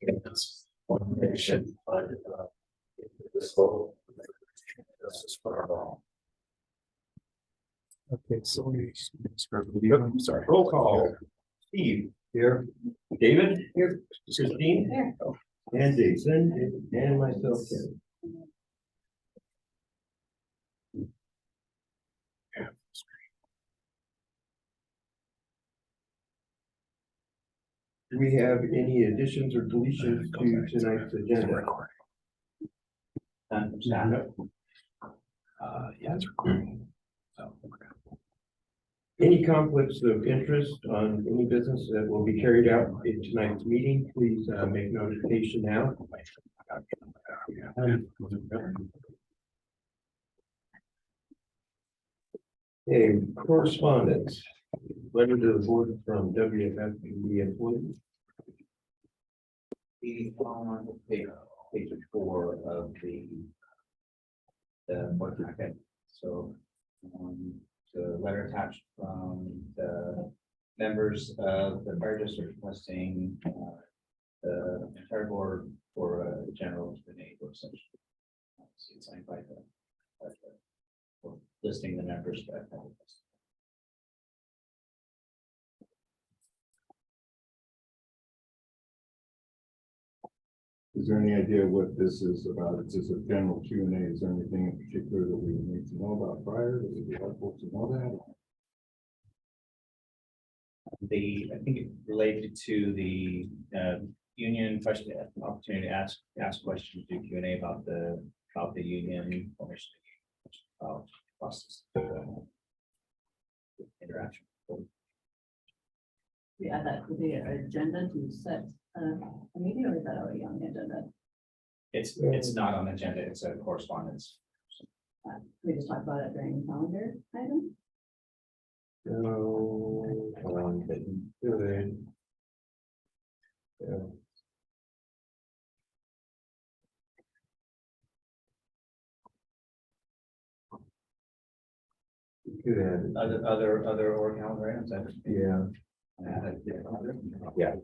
It's one nation, this whole. This is for all. Okay, so we start video. I'm sorry. Roll call. Steve here. David here. Christine Here. and Jason and myself. Ken. Do we have any additions or deletions to tonight's agenda? Yeah, it's recording. So Any conflicts of interest on any business that will be carried out in tonight's meeting, please make notification now. Okay, correspondence. Letter to the board from WFPD employees. The on page 4 of the board packet. So the letter attached from the members of the fire district requesting the entire board for a general committee work session. See it signed by listing the members that have requested. Is there any idea what this is about? It's just a general Q&A. Is there anything in particular that we need to know about prior? That would be helpful to know that? I think it related to the union question, opportunity to ask questions, do Q&A about the union formation, process interaction. We add that to the agenda to set a meeting, or is that already on the agenda? It's not on the agenda, it's a correspondence. We just talked about it during the calendar item. No, good. Yeah. Good add it. Other or calendar items. Yeah. Yeah.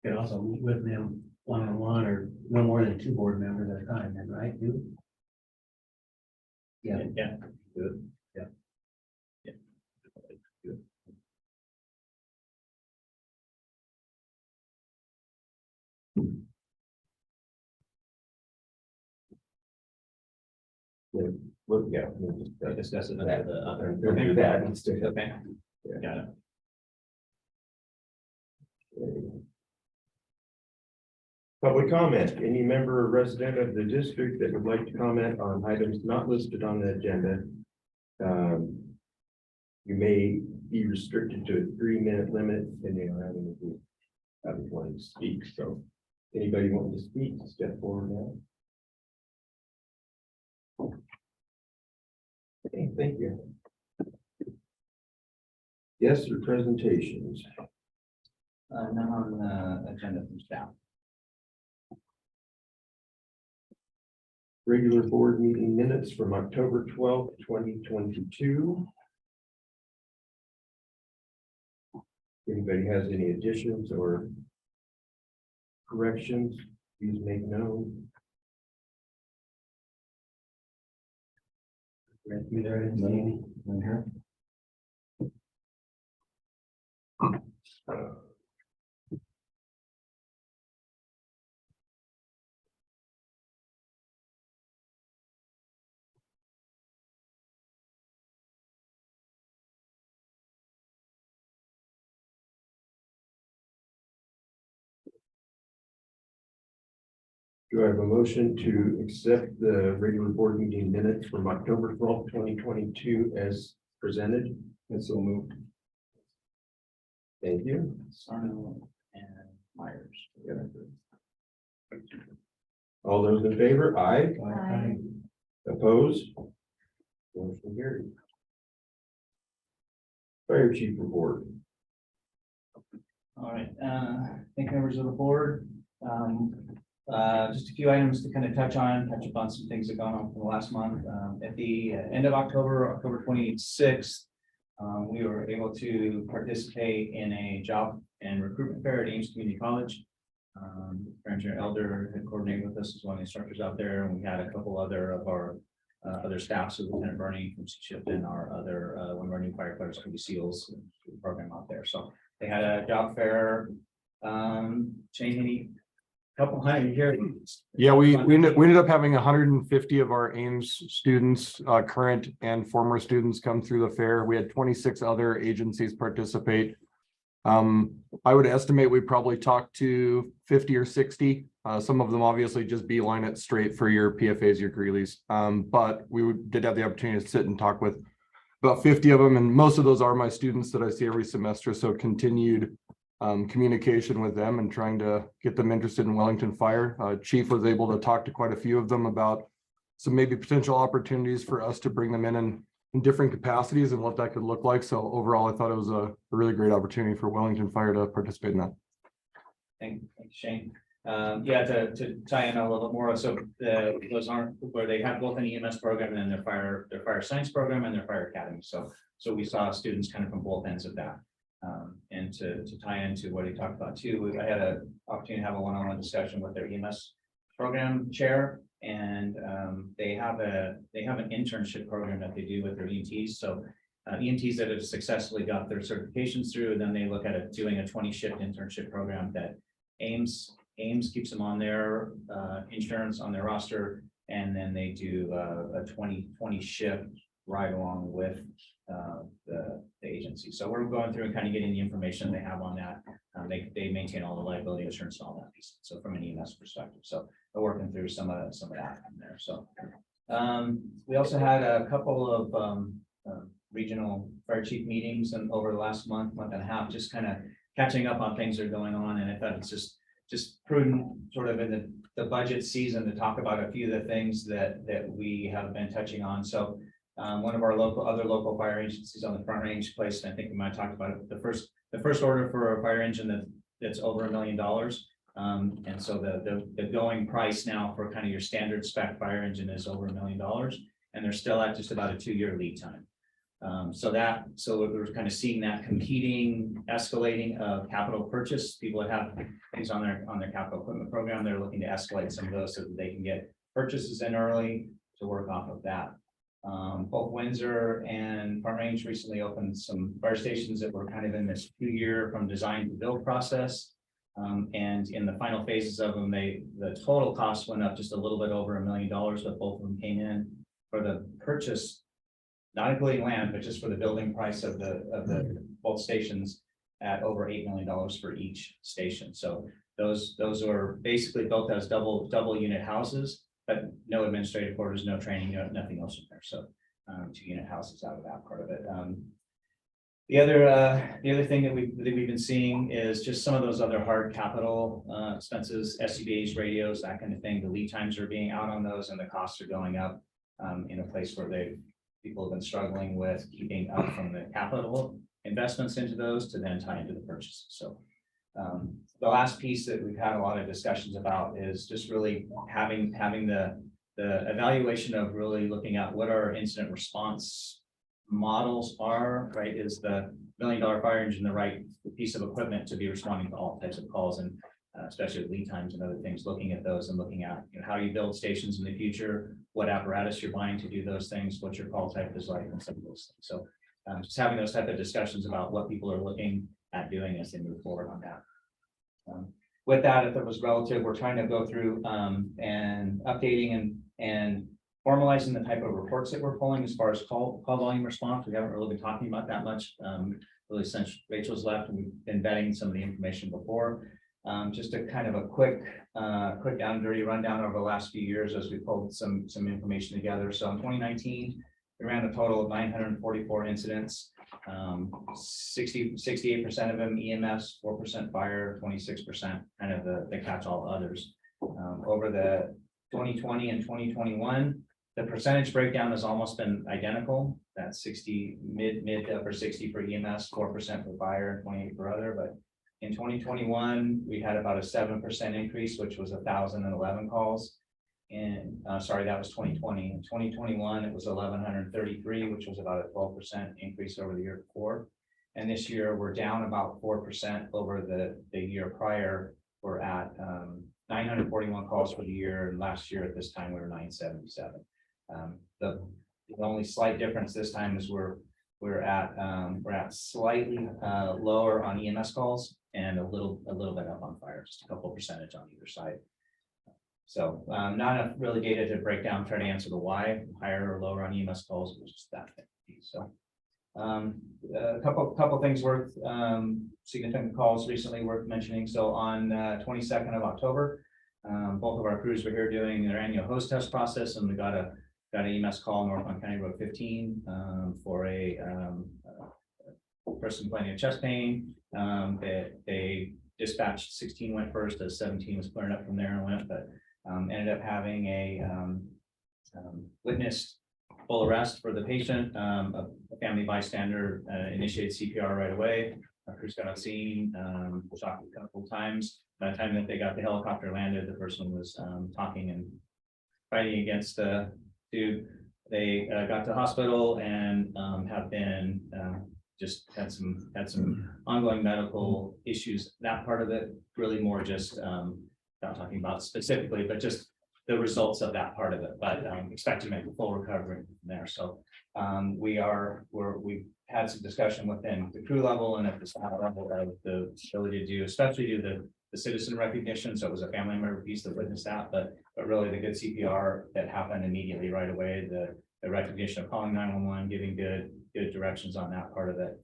Could also meet with them one-on-one or no more than 2 board members at a time, then, right? Yeah. Yeah. Good. Yeah. Yeah. Good. Look, yeah. Discuss it under the other. Do that instead of. Okay. Yeah. Got it. Public comment. Any member or resident of the district that would like to comment on items not listed on the agenda. You may be restricted to a 3-minute limit and you know having to want to speak. So anybody wanting to speak, step forward now. Okay, thank you. Yes, or presentations. None on the agenda from staff. Regular board meeting minutes from October 12th, 2022. Anybody has any additions or corrections, please make known. Do I have a motion to accept the regular board meeting minutes from October 12th, 2022 as presented? And so moved. Thank you. Sarno and Myers. All those in favor? Aye. Aye. Opposed? Motion carried. Fire chief report. All right, thank you, members of the board. just a few items to kind of touch up on some things that gone on from the last month. At the end of October 26th, we were able to participate in a job and recruitment fair at Ames Community College. Ranger Elder had coordinated with us as one of the instructors out there, and we had a couple other of our other staff, so Lieutenant Bernie from Sea Shift and our other one of our new firefighters from the SEALs program out there. So they had a job fair. Shane, couple hundred here. Yeah, we ended up having 150 of our Ames students, current and former students, come through the fair. We had 26 other agencies participate. I would estimate we probably talked to 50 or 60. Some of them obviously just beeline it straight for your PFAs, your Greeleys. But did have the opportunity to sit and talk with about 50 of them, and most of those are my students that I see every semester. So continued communication with them and trying to get them interested in Wellington Fire. Chief was able to talk to quite a few of them about some maybe potential opportunities for us to bring them in different capacities and what that could look like. So overall, I thought it was a really great opportunity for Wellington Fire to participate in that. Thank you, Shane. Yeah, to tie in a little bit more. So those aren't where they have both an EMS program and then their fire science program and their fire academy. So we saw students kind of from both ends of that. And to tie into what he talked about too, I had an opportunity to have a one-on-one discussion with their EMS program chair, and they have an internship program that they do with their EMTs. So EMTs that have successfully got their certifications through, and then they look at doing a 20-shift internship program that Ames keeps them on their insurance on their roster, and then they do a 20 shift right along with the agency. So we're going through and kind of getting the information they have on that. They maintain all the liability insurance and all that piece. So from an EMS perspective, so they're working through some of that in there. So we also had a couple of regional fire chief meetings and over the last month and a half, just kind of catching up on things that are going on. And I thought it's just prudent sort of in the budget season to talk about a few of the things that we have been touching on. So one of our other local fire agencies on the Front Range place, and I think we might talk about it, the first order for a fire engine that's over $1 million. And so the going price now for kind of your standard spec fire engine is over $1 million, and they're still at just about a 2-year lead time. So we're kind of seeing that competing, escalating of capital purchase. People that have things on their capital equipment program, they're looking to escalate some of those so that they can get purchases in early to work off of that. Both Windsor and Front Range recently opened some fire stations that were kind of in this 2-year from design to build process. And in the final phases of them, the total cost went up just a little bit over $1 million, but both of them came in for the purchase, not including land, but just for the building price of the both stations at over $8 million for each station. So those are basically built as double unit houses, but no administrative quarters, no training, nothing else in there. So 2-unit houses out of that part of it. The other thing that we've been seeing is just some of those other hard capital expenses, SCBA's, radios, that kind of thing. The lead times are being out on those, and the costs are going up in a place where people have been struggling with keeping up from the capital investments into those to then tie into the purchases. So the last piece that we've had a lot of discussions about is just really having the evaluation of really looking at what our incident response models are, right? Is the $1 million fire engine the right piece of equipment to be responding to all types of calls, and especially lead times and other things, looking at those and looking at how you build stations in the future, what apparatus you're buying to do those things, what your call type is like, and some of those things. So just having those type of discussions about what people are looking at doing as they move forward on that. With that, if it was relative, we're trying to go through and updating and formalizing the type of reports that we're pulling as far as call volume response. We haven't really been talking about that much really since Rachel's left, and we've been vetting some of the information before. Just a kind of a quick down dirty rundown over the last few years as we pulled some information together. So in 2019, we ran a total of 944 incidents. 68% of them EMS, 4% fire, 26% kind of the catch-all others. Over the 2020 and 2021, the percentage breakdown has almost been identical. That's 60 mid to upper 60 for EMS, 4% for fire, 28 for other. But In 2021, we had about a 7% increase, which was 1,011 calls. And sorry, that was 2020. In 2021, it was 1,133, which was about a 12% increase over the year before. And this year, we're down about 4% over the year prior. We're at 941 calls for the year, and last year at this time we were 977. The only slight difference this time is we're at slightly lower on EMS calls and a little bit up on fire, just a couple percentage on either side. So not enough really data to break down, try to answer the why, higher or lower on EMS calls, which is that thing. So a couple things worth significant calls recently worth mentioning. So on 22nd of October, both of our crews were here doing their annual host test process, and we got an EMS call northbound County Road 15 for a person complaining of chest pain. They dispatched 16 went first, as 17 was clearing up from there and went, but ended up having a witnessed full arrest for the patient. A family bystander initiated CPR right away. Our crews got on scene, shocked a couple times. By the time that they got the helicopter landed, the person was talking and fighting against the dude. They got to the hospital and have been just had some ongoing medical issues. That part of it really more just not talking about specifically, but just the results of that part of it, but expect to make a full recovery from there. So we've had some discussion within the crew level and at the staff level of the ability to do, especially do the citizen recognition. So it was a family member piece that witnessed that, but really the good CPR that happened immediately right away, the recognition of calling 911, giving good directions on that part of it,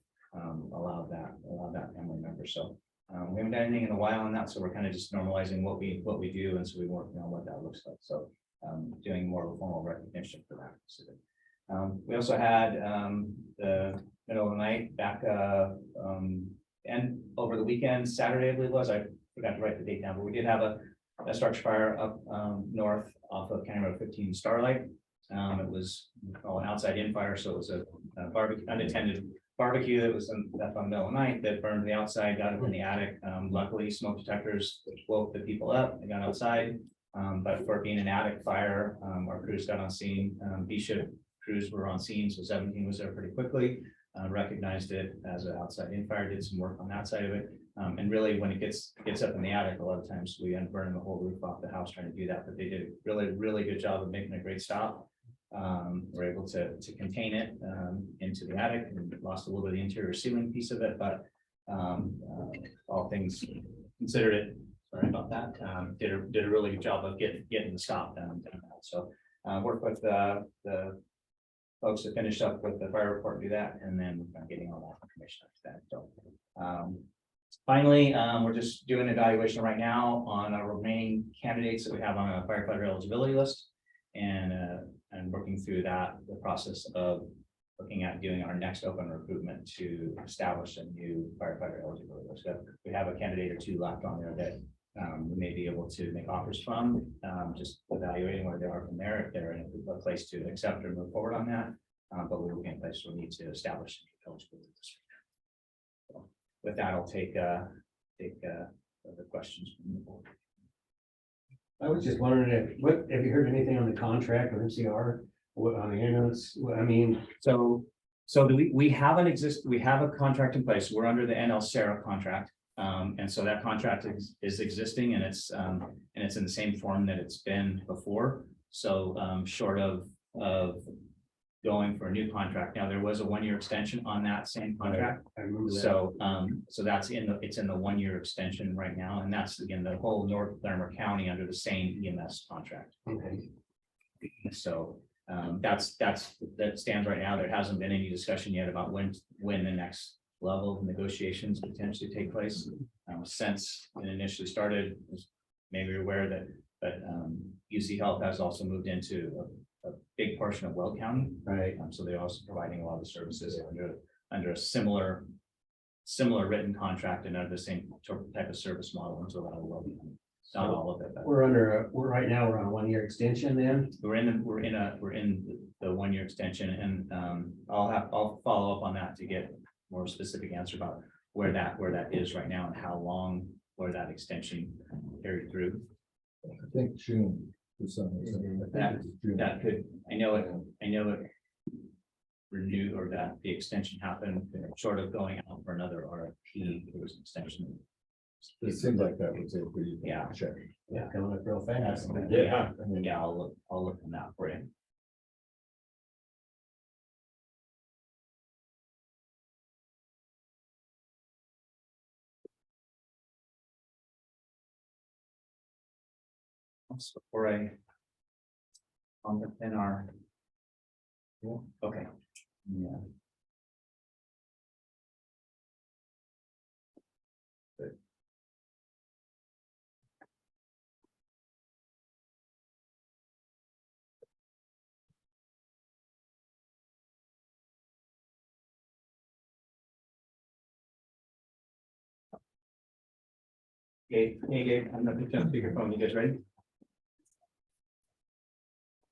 allowed that family member. So we haven't done anything in a while on that, so we're kind of just normalizing what we do, and so we work on what that looks like. So doing more of a formal recognition for that. So, we also had the middle of the night back and over the weekend, Saturday I believe it was. I forgot to write the date down, but we did have a structure fire up north off of County Road 15 Starlight. It was an outside-in fire, so it was a barbecue, unattended barbecue that was left on the middle of the night that burned the outside, got up in the attic. Luckily, smoke detectors woke the people up. They got outside, but for it being an attic fire, our crews got on scene. B-ship crews were on scene, so 17 was there pretty quickly. Recognized it as an outside-in fire, did some work on that side of it. And really, when it gets up in the attic, a lot of times we end up burning the whole roof off the house trying to do that. But they did a really good job of making a great stop. We're able to contain it into the attic, and lost a little bit of the interior ceiling piece of it, but all things considered, it sorry about that, did a really good job of getting the stop down. So work with the folks that finished up with the fire report, do that, and then getting all that information after that. So finally, we're just doing an evaluation right now on our remaining candidates that we have on a firefighter eligibility list, and working through the process of looking at doing our next open recruitment to establish a new firefighter eligibility list. We have a candidate or two left on there that we may be able to make offers from, just evaluating where they are from there, if they're in a place to accept or move forward on that. But we're in a place where we need to establish eligibility list. So with that, I'll take other questions from the board. I was just wondering have you heard anything on the contract or MCR? What on the ambulance? I mean, So we have a contract in place. We're under the NL Sarah contract. And so that contract is existing, and it's in the same form that it's been before. So short of going for a new contract. Now, there was a 1-year extension on that same contract. I remember that. So that's it's in the 1-year extension right now, and that's again the whole North Larimer County under the same EMS contract. Okay. So that stands right now. There hasn't been any discussion yet about when the next level of negotiations potentially take place. Since it initially started, maybe you're aware that UC Health has also moved into a big portion of Well County. Right. So they're also providing a lot of services under a similar written contract and under the same type of service model into a lot of Well County. Not all of it. But We're right now on a 1-year extension then. we're in the 1-year extension, and I'll follow up on that to get more specific answer about where that is right now and how long, where that extension carried through. I think June. For some reason. I think it's June. That could, I know it renewed, or that the extension happened short of going out for another RFP, there was an extension. It seems like that was it. for you. Yeah. Check. Yeah, coming up real fast. Yeah, I'll look on that for you. Before I on the in our. Okay. Yeah. Good. Gabe, hey Gabe, I'm not going to speakerphone. You guys ready?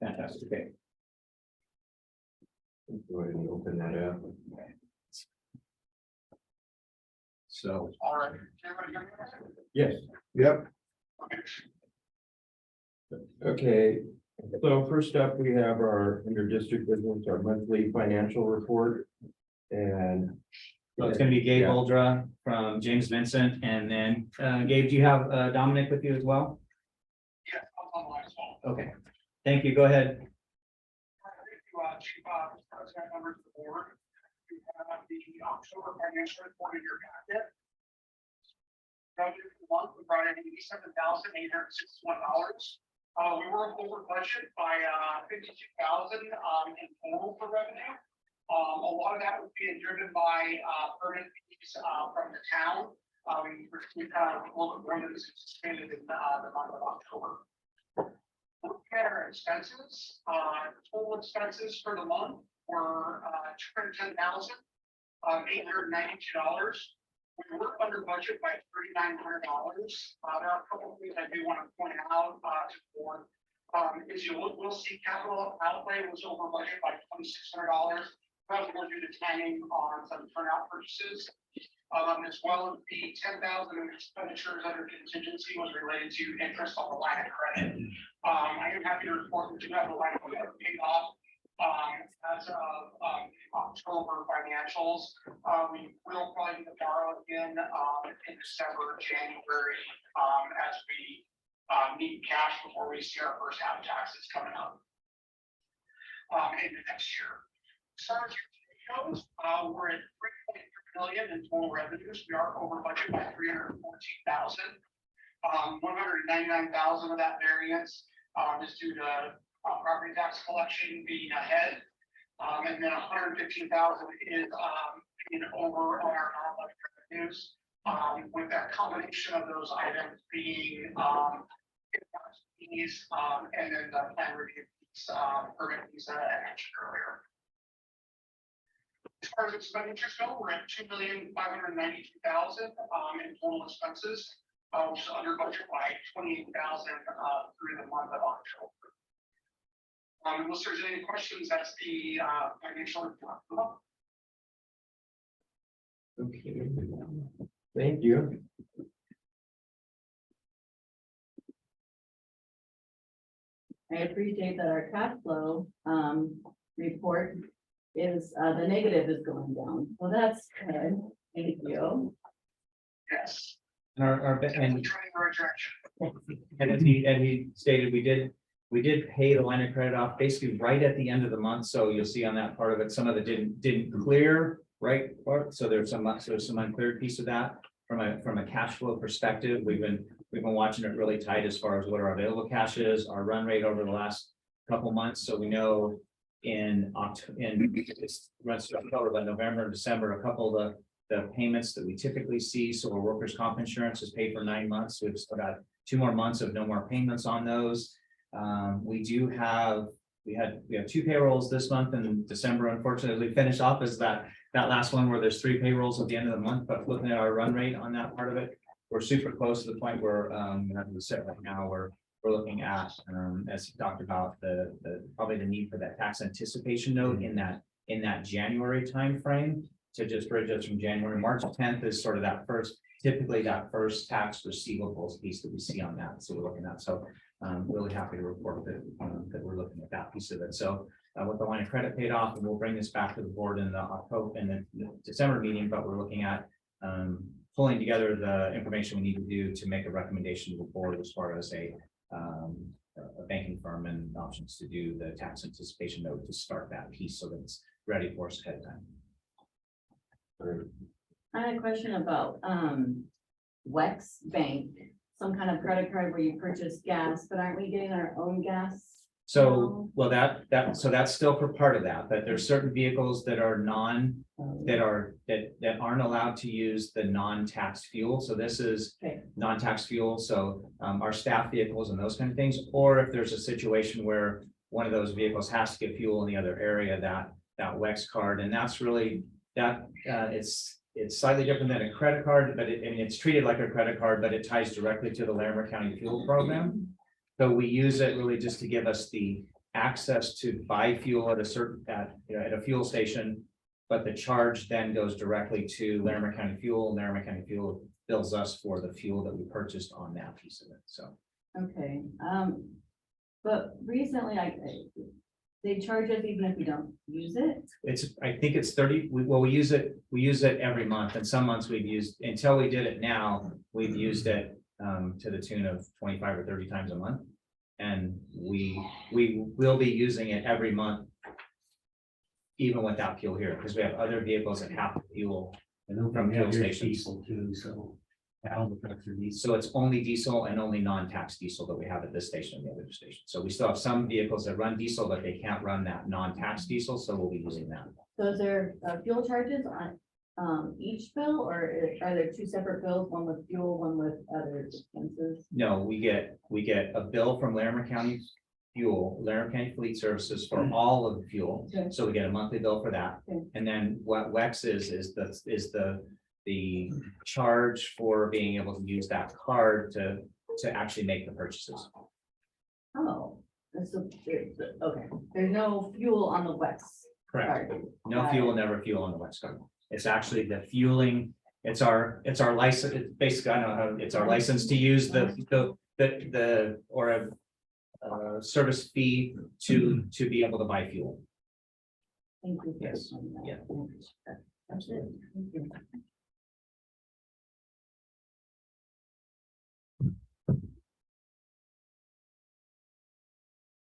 Fantastic. Okay. Go ahead and open that up. So. Yes. Yep. Okay, so first up, we have our inter-district business, our monthly financial report. And So it's gonna be Gabe Yeah. Oldra from James Vincent, and then Gabe, do you have Dominic with you as well? Yeah, I'm online as well. Okay, thank you, go ahead. Chief, President, members of the board, you have the October financial report in your packet. Revenue for the month, we brought in $87,861. We were over budget by 52,000 in total for revenue. A lot of that was being driven by permit fees from the town. We kind of a little bit more than this expanded in the month of October. Looking at our expenses, total expenses for the month were $210,892. We were under budget by $3,900. There are a couple of things I do want to point out to the board. As you will see, capital outlay was over budget by $2,600. That was more due to timing on some turnout purchases. As well as the $10,000 in expenditures under contingency was related to interest on the line of credit. I am happy to report that you have the line of credit paid off as of October financials. We will probably need to borrow again in December, January, as we need cash before we see our first half taxes coming up in the next year. As goes, we're at 3.3 million in total revenues. We are over budget by 314,000. 199,000 of that variance is due to property tax collection being ahead, and then 115,000 is being over on our non-budget revenues. With that combination of those items being fees and then the plan review fees, permit fees that I mentioned earlier. As far as expenditures go, we're at $2,592,000 in total expenses, which is under budget by 28,000 through the month of October. Unless there's any questions, that's the financial report. okay. Thank you. I appreciate that our cash flow report is the negative is going down. Well, that's good. Thank you. Yes. And our Definitely and trending the right direction. as he stated, we did pay the line of credit off basically right at the end of the month. So you'll see on that part of it, some of it didn't clear right part. So there's some unclear piece of that from a cash flow perspective. We've been watching it really tight as far as what our available cash is, our run rate over the last couple months. So we know in it's runs through October, but November and December, a couple of the payments that we typically see. So our workers' comp insurance is paid for 9 months. We've still got 2 more months of no more payments on those. We have 2 payrolls this month in December. Unfortunately, we finished off as that last one where there's 3 payrolls at the end of the month. But looking at our run rate on that part of it, we're super close to the point where as we sit right now, we're looking at as you talked about probably the need for that tax anticipation note in that January timeframe to just bridge us from January. March 10th is sort of that first, typically that first tax receivables piece that we see on that. So we're looking at, so really happy to report that, that we're looking at that piece of it. So with the line of credit paid off, and we'll bring this back to the board in the October and the December meeting, but we're looking at pulling together the information we need to do to make a recommendation to the board as far as a banking firm and options to do the tax anticipation note to start that piece so that it's ready for us ahead of time. I had a question about, Wex Bank, some kind of credit card where you purchase gas, but aren't we getting our own gas? So, well, so that's still for part of that, but there's certain vehicles that are that aren't allowed to use the non-tax fuel. So this is Okay. non-tax fuel. So our staff vehicles and those kind of things, or if there's a situation where one of those vehicles has to get fuel in the other area, that WEX card, and that's really that it's slightly different than a credit card, but I mean, it's treated like a credit card, but it ties directly to the Larimer County Fuel Program. So we use it really just to give us the access to buy fuel at a certain, at a fuel station. But the charge then goes directly to Larimer County Fuel. Larimer County Fuel bills us for the fuel that we purchased on that piece of it. So. Okay, but recently, they charge us even if we don't use it? I think it's 30, we use it every month, and some months we've used, until we did it now, we've used it to the tune of 25 or 30 times a month. And we will be using it every month, even without fuel here, because we have other vehicles that have fuel from fuel stations. Too, so. All the trucks are diesel. So it's only diesel and only non-tax diesel that we have at this station and the other station. So we still have some vehicles that run diesel, but they can't run that non-tax diesel, so we'll be using that. So is there fuel charges on each bill, or are there two separate bills, one with fuel, one with other expenses? No, we get a bill from Larimer County Fuel, Larimer County Fleet Services for all of the fuel. Okay. So we get a monthly bill for that. Okay. And then what WEX is the charge for being able to use that card to actually make the purchases. Oh, so, okay, there's no fuel on the Wex Correct. card. No Got fuel, it. never fuel on the WEX card. It's actually the fueling. It's our license. It's basically, I don't know how, it's our license to use or a service fee to be able to buy fuel. Thank you. for Yes. explaining that. Yeah. That's it. Thank you.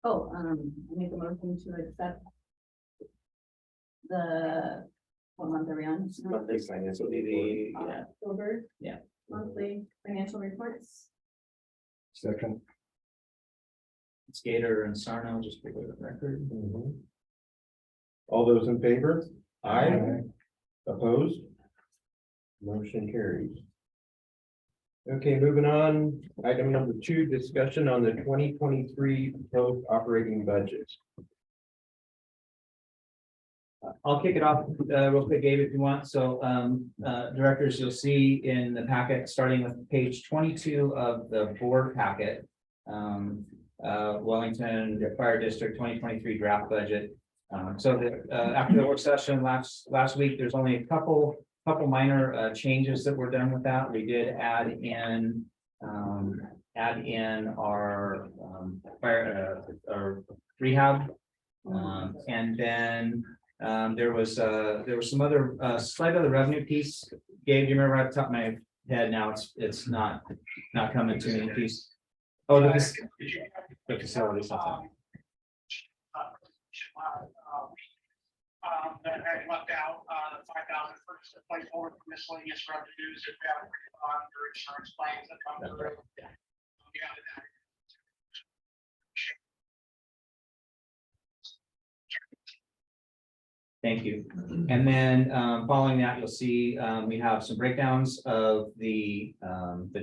Oh, I make a motion to accept what month are we on? Monthly financial DD, yeah. October. Yeah. Monthly financial reports. Second. It's Gator and Sarno, just for the record. All those in favor? Aye. Opposed? Motion carries. Okay, moving on, item number 2, discussion on the 2023 proposed operating budget. I'll kick it off real quick, Gabe, if you want. So directors, you'll see in the packet, starting with page 22 of the board packet, Wellington Fire District 2023 draft budget. After the work session last week, there's only a couple minor changes that were done with that. We did add in our fire our rehab, and then there was some other slight other revenue piece. Gabe, do you remember right off the top of my head? Now it's not coming to me. Piece. Oh, the facility something. That I left out, 5,000 for placeholder for miscellaneous revenues if we have a refund or insurance claims that come through. Yeah. We added that. Thank you. And then following that, you'll see we have some breakdowns of the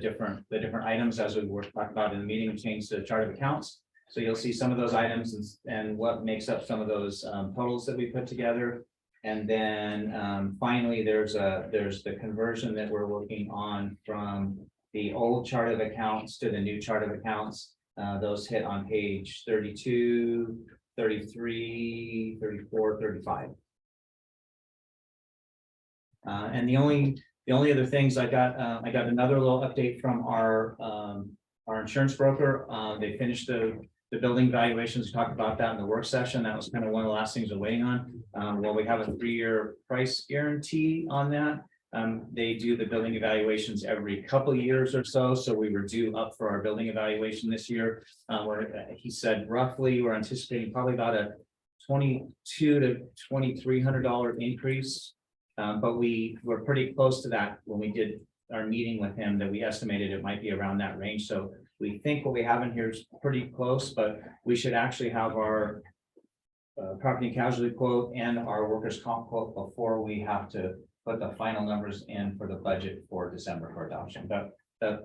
different items as we were talking about in the meeting, change the chart of accounts. So you'll see some of those items and what makes up some of those totals that we put together. And then finally, there's the conversion that we're working on from the old chart of accounts to the new chart of accounts. Those hit on page 32, 33, 34, 35. And the only other things I got another little update from our insurance broker. They finished the building valuations. We talked about that in the work session. That was kind of one of the last things we're waiting on. Well, we have a 3-year price guarantee on that. They do the building evaluations every couple of years or so. So we were due up for our building evaluation this year. Where he said roughly we're anticipating probably about a $2,200 to $2,300 increase. But we were pretty close to that when we did our meeting with him, that we estimated it might be around that range. So we think what we have in here is pretty close, but we should actually have our property and casualty quote and our workers' comp quote before we have to put the final numbers in for the budget for December for adoption. But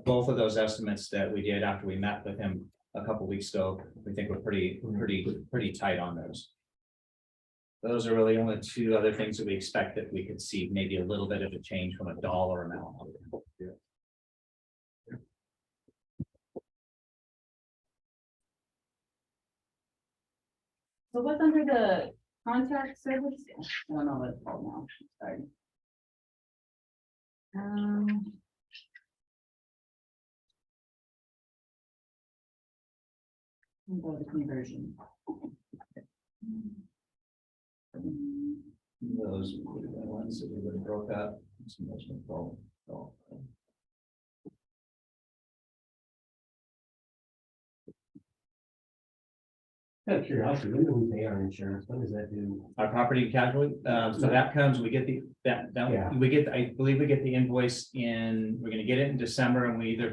both of those estimates that we did after we met with him a couple weeks ago, we think we're pretty tight on those. Those are really only 2 other things that we expect that we could see maybe a little bit of a change from a dollar amount. So what's under the contract service? I don't know what it's called now. Sorry. Go to conversion. Those would have been ones that we would have broke up. Out of curiosity, when do we pay our insurance? When does that do? Our property and casualty, so that comes, we get Yeah. we get, I believe we get the invoice we're gonna get it in December, and we either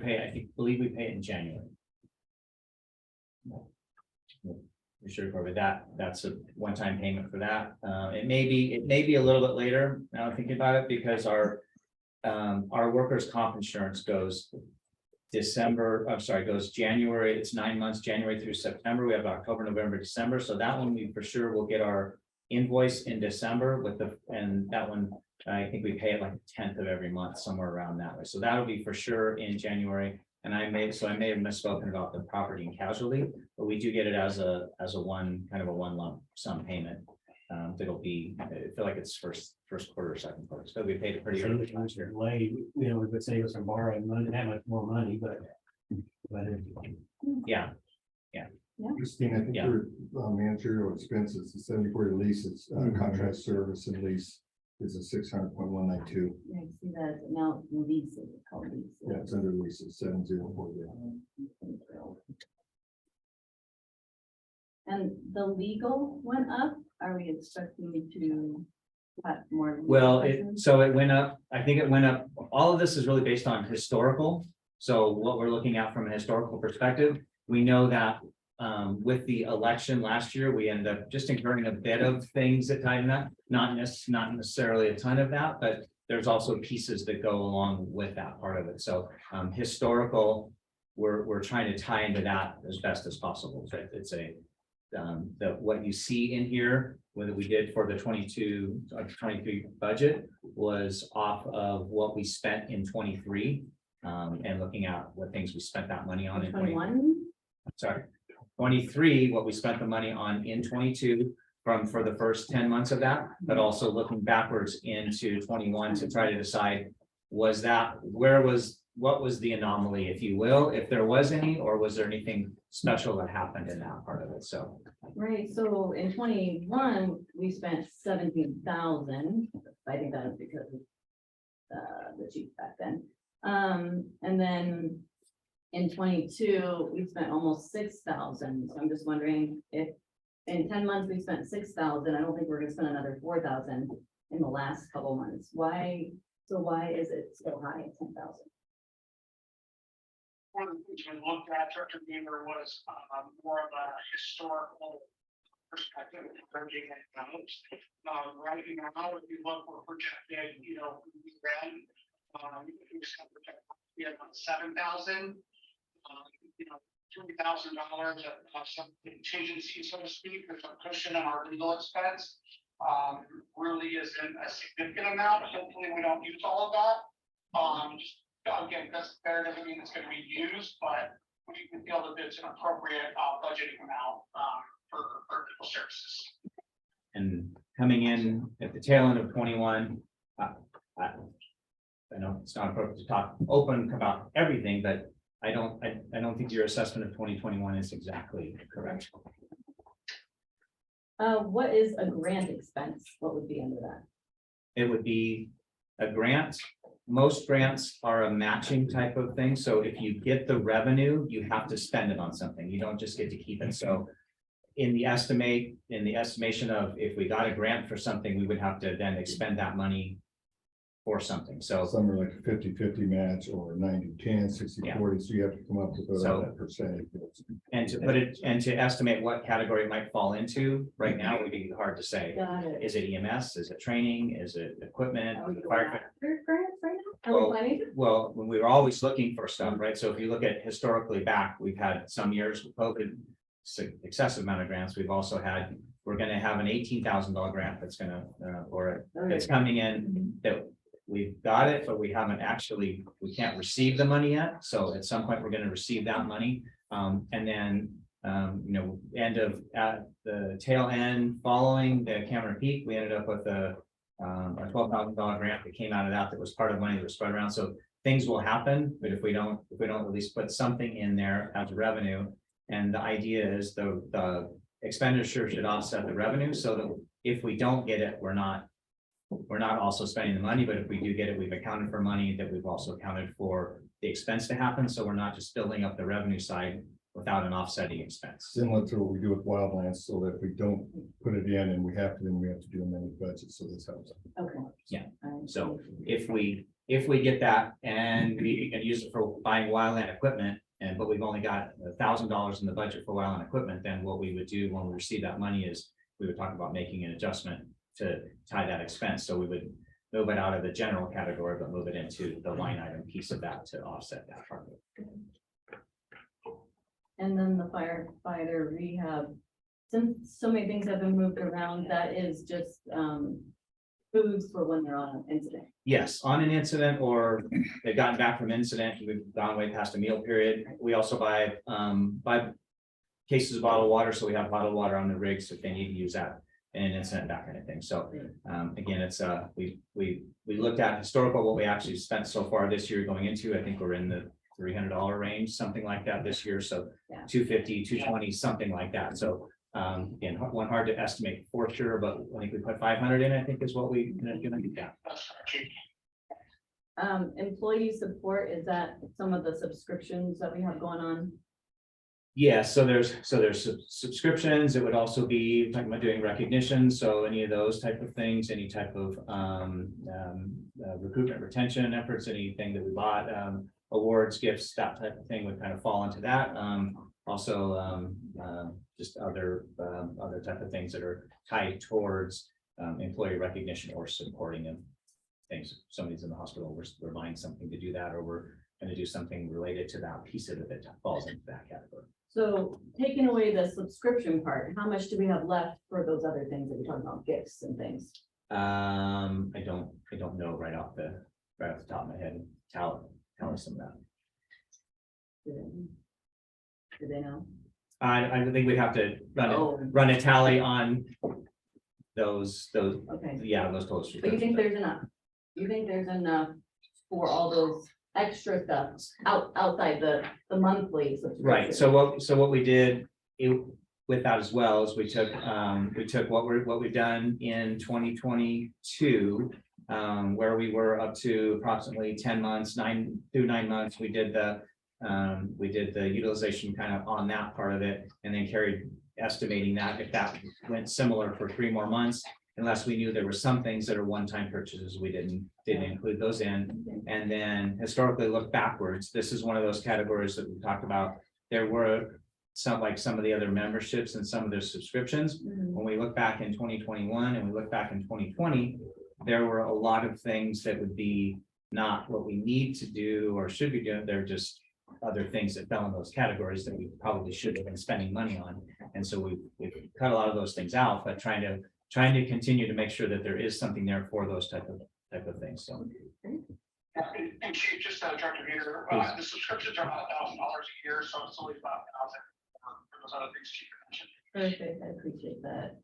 believe we pay it in January. We should cover that. That's a one-time payment for that. It may be a little bit later, now I'm thinking about it, because our workers' comp insurance goes goes January, it's 9 months, January through September. We have October, November, December. So that one we for sure will get our invoice in December and that one, I think we pay it like the 10th of every month, somewhere around that way. So that'll be for sure in January. And I may have misspoken about the property and casualty, but we do get it as a one lump sum payment. That'll be, I feel like it's first quarter, second quarter. So we paid it pretty early last year. Delay, we would save us some borrowing money, that much more money, but. Yeah. Christine, I think Yeah. your managerial expenses, the 74 leases, contract service and lease is a 600.192. Yeah, I see that now leases, it's called leases. Yeah, it's under leases 704. And the legal went up. Are we expecting to cut more? legal Well, expenses? it went up. I think it went up. All of this is really based on historical. So what we're looking at from a historical perspective, we know that with the election last year, we ended up just incurring a bit of things that tied in that, not necessarily a ton of that, but there's also pieces that go along with that part of it. So historical, we're trying to tie into that as best as possible. So it's what you see in here, what we did for the 22-23 budget was off of what we spent in 23, and looking at what things we spent that money on in 21? sorry, 23, what we spent the money on in 22 for the first 10 months of that, but also looking backwards into 21 to try to decide, what was the anomaly, if you will, if there was any, or was there anything special that happened in that part of it? So Right, so in 21, we spent 17,000. I think that was because of the chief back then. And then in 22, we spent almost 6,000. So I'm just wondering if in 10 months we spent 6,000. I don't think we're gonna spend another 4,000 in the last couple months. Why is it so high at 10,000? One of the things we looked at, Director Beamer, was more of a historical perspective of bridging it out. Right now, if you look, we're projected, we ran, we just have projected about 7,000, $3,000 of some contingency, so to speak. There's a cushion in our legal expense. Really isn't a significant amount. Hopefully, we don't use all of that. Again, that's fair, doesn't mean it's going to be used, but we can feel that it's an appropriate budgeting amount for legal services. and coming in at the tail end of 21, I know it's not appropriate to talk open about everything, but I don't think your assessment of 2021 is exactly correct. What is a grant expense? What would be under that? It would be a grant. Most grants are a matching type of thing. So if you get the revenue, you have to spend it on something. You don't just get to keep it. So in the estimation of if we got a grant for something, we would have to then expend that money for something. So Some are like a 50-50 match or 90-10, 60-40, so you have to come up with So- that percentage. and to put it and to estimate what category it might fall into right now would be hard to say. Got it. Is it EMS? Is it training? Is it equipment? Are we going Fire- after grants right now? Are we Well, planning to? Well, when we were always looking for stuff, right? So if you look at historically back, we've had some years with COVID, excessive amount of grants. We've also had, we're gonna have an $18,000 grant that's gonna, or it's coming in that we've got it, but we haven't actually, we can't receive the money yet. So at some point, we're gonna receive that money. And then, at the tail end, following the Cameron Peak, we ended up with a $12,000 grant that came out of that was part of money that was spread around. So things will happen, but if we don't at least put something in there as revenue, and the idea is the expenditure should offset the revenue, so that if we don't get it, we're not also spending the money, but if we do get it, we've accounted for money that we've also accounted for the expense to happen. So we're not just building up the revenue side without an offsetting expense. Similar to what we do with wildlands, so that if we don't put it in and we have to, then we have to do them in the budget, so this helps. Okay. Yeah. Alright. So if we get that and we can use it for buying wildland equipment, but we've only got $1,000 in the budget for wildland equipment, then what we would do when we receive that money is we would talk about making an adjustment to tie that expense. So we would move it out of the general category, but move it into the line item piece of that to offset that part of it. And then the firefighter rehab, since so many things have been moved around, that is just foods for when they're on an incident. Yes, on an incident or they've gotten back from incident, we've gone way past a meal period. We also buy cases of bottled water, so we have bottled water on the rigs if they need to use that in an incident, that kind of thing. So again, it's we looked at historical what we actually spent so far this year going into. I think we're in the $300 range, something like that this year. So Yeah. 250, 220, something like that. So again, one hard to estimate for sure, but I think we put 500 in, I think is what we gonna get down. Employee support, is that some of the subscriptions that we have going on? Yeah, so there's subscriptions. It would also be talking about doing recognition. So any of those type of things, any type of recruitment retention efforts, anything that we bought, awards, gifts, that type of thing would kind of fall into that. Also, just other type of things that are tied towards employee recognition or supporting them. Things, somebody's in the hospital, we're buying something to do that, or we're going to do something related to that piece of it that falls into that category. So taking away the subscription part, how much do we have left for those other things that we're talking about, gifts and things? I don't know right off the top of my head. Tell us some of that. Do they know? I think we'd have to Oh. run a tally on those, Okay, yeah, those totals. but you think there's enough? You think there's enough for all those extra stuff outside the monthly subscription? Right, so what we did with that as well is we took what we've done in 2022, where we were up to approximately 10 months, 9 months. We did the utilization kind of on that part of it, and then carried estimating that if that went similar for 3 more months, unless we knew there were some things that are one-time purchases, we didn't include those in. And then historically look backwards. This is one of those categories that we talked about. There were some of the other memberships and some of their subscriptions. Mhm. When we look back in 2021 and we look back in 2020, there were a lot of things that would be not what we need to do or should be doing. They're just other things that fell in those categories that we probably should have been spending money on. And so we've cut a lot of those things out, but trying to continue to make sure that there is something there for those type of things. So And Chief, just to jump in here, the subscriptions are about $1,000 a year, so it's only about 1,000 for those other things Chief mentioned. Perfect, I appreciate that.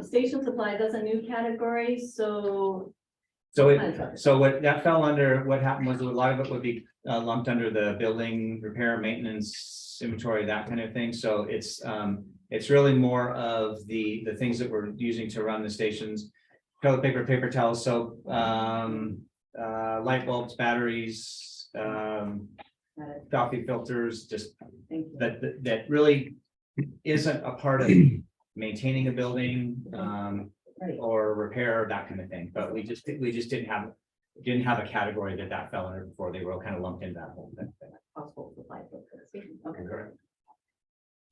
Station supply, that's a new category, so. So what that fell under, what happened was a lot of it would be lumped under the building repair, maintenance, inventory, that kind of thing. So it's really more of the things that we're using to run the stations. Toilet paper, paper towels, soap, light bulbs, batteries, coffee filters, just Thank you. that really isn't a part of maintaining a building, Right. or repair, that kind of thing. But we just didn't have a category that fell under before. They were all kind of lumped into that whole thing. Possible supply for the station. Okay. Correct.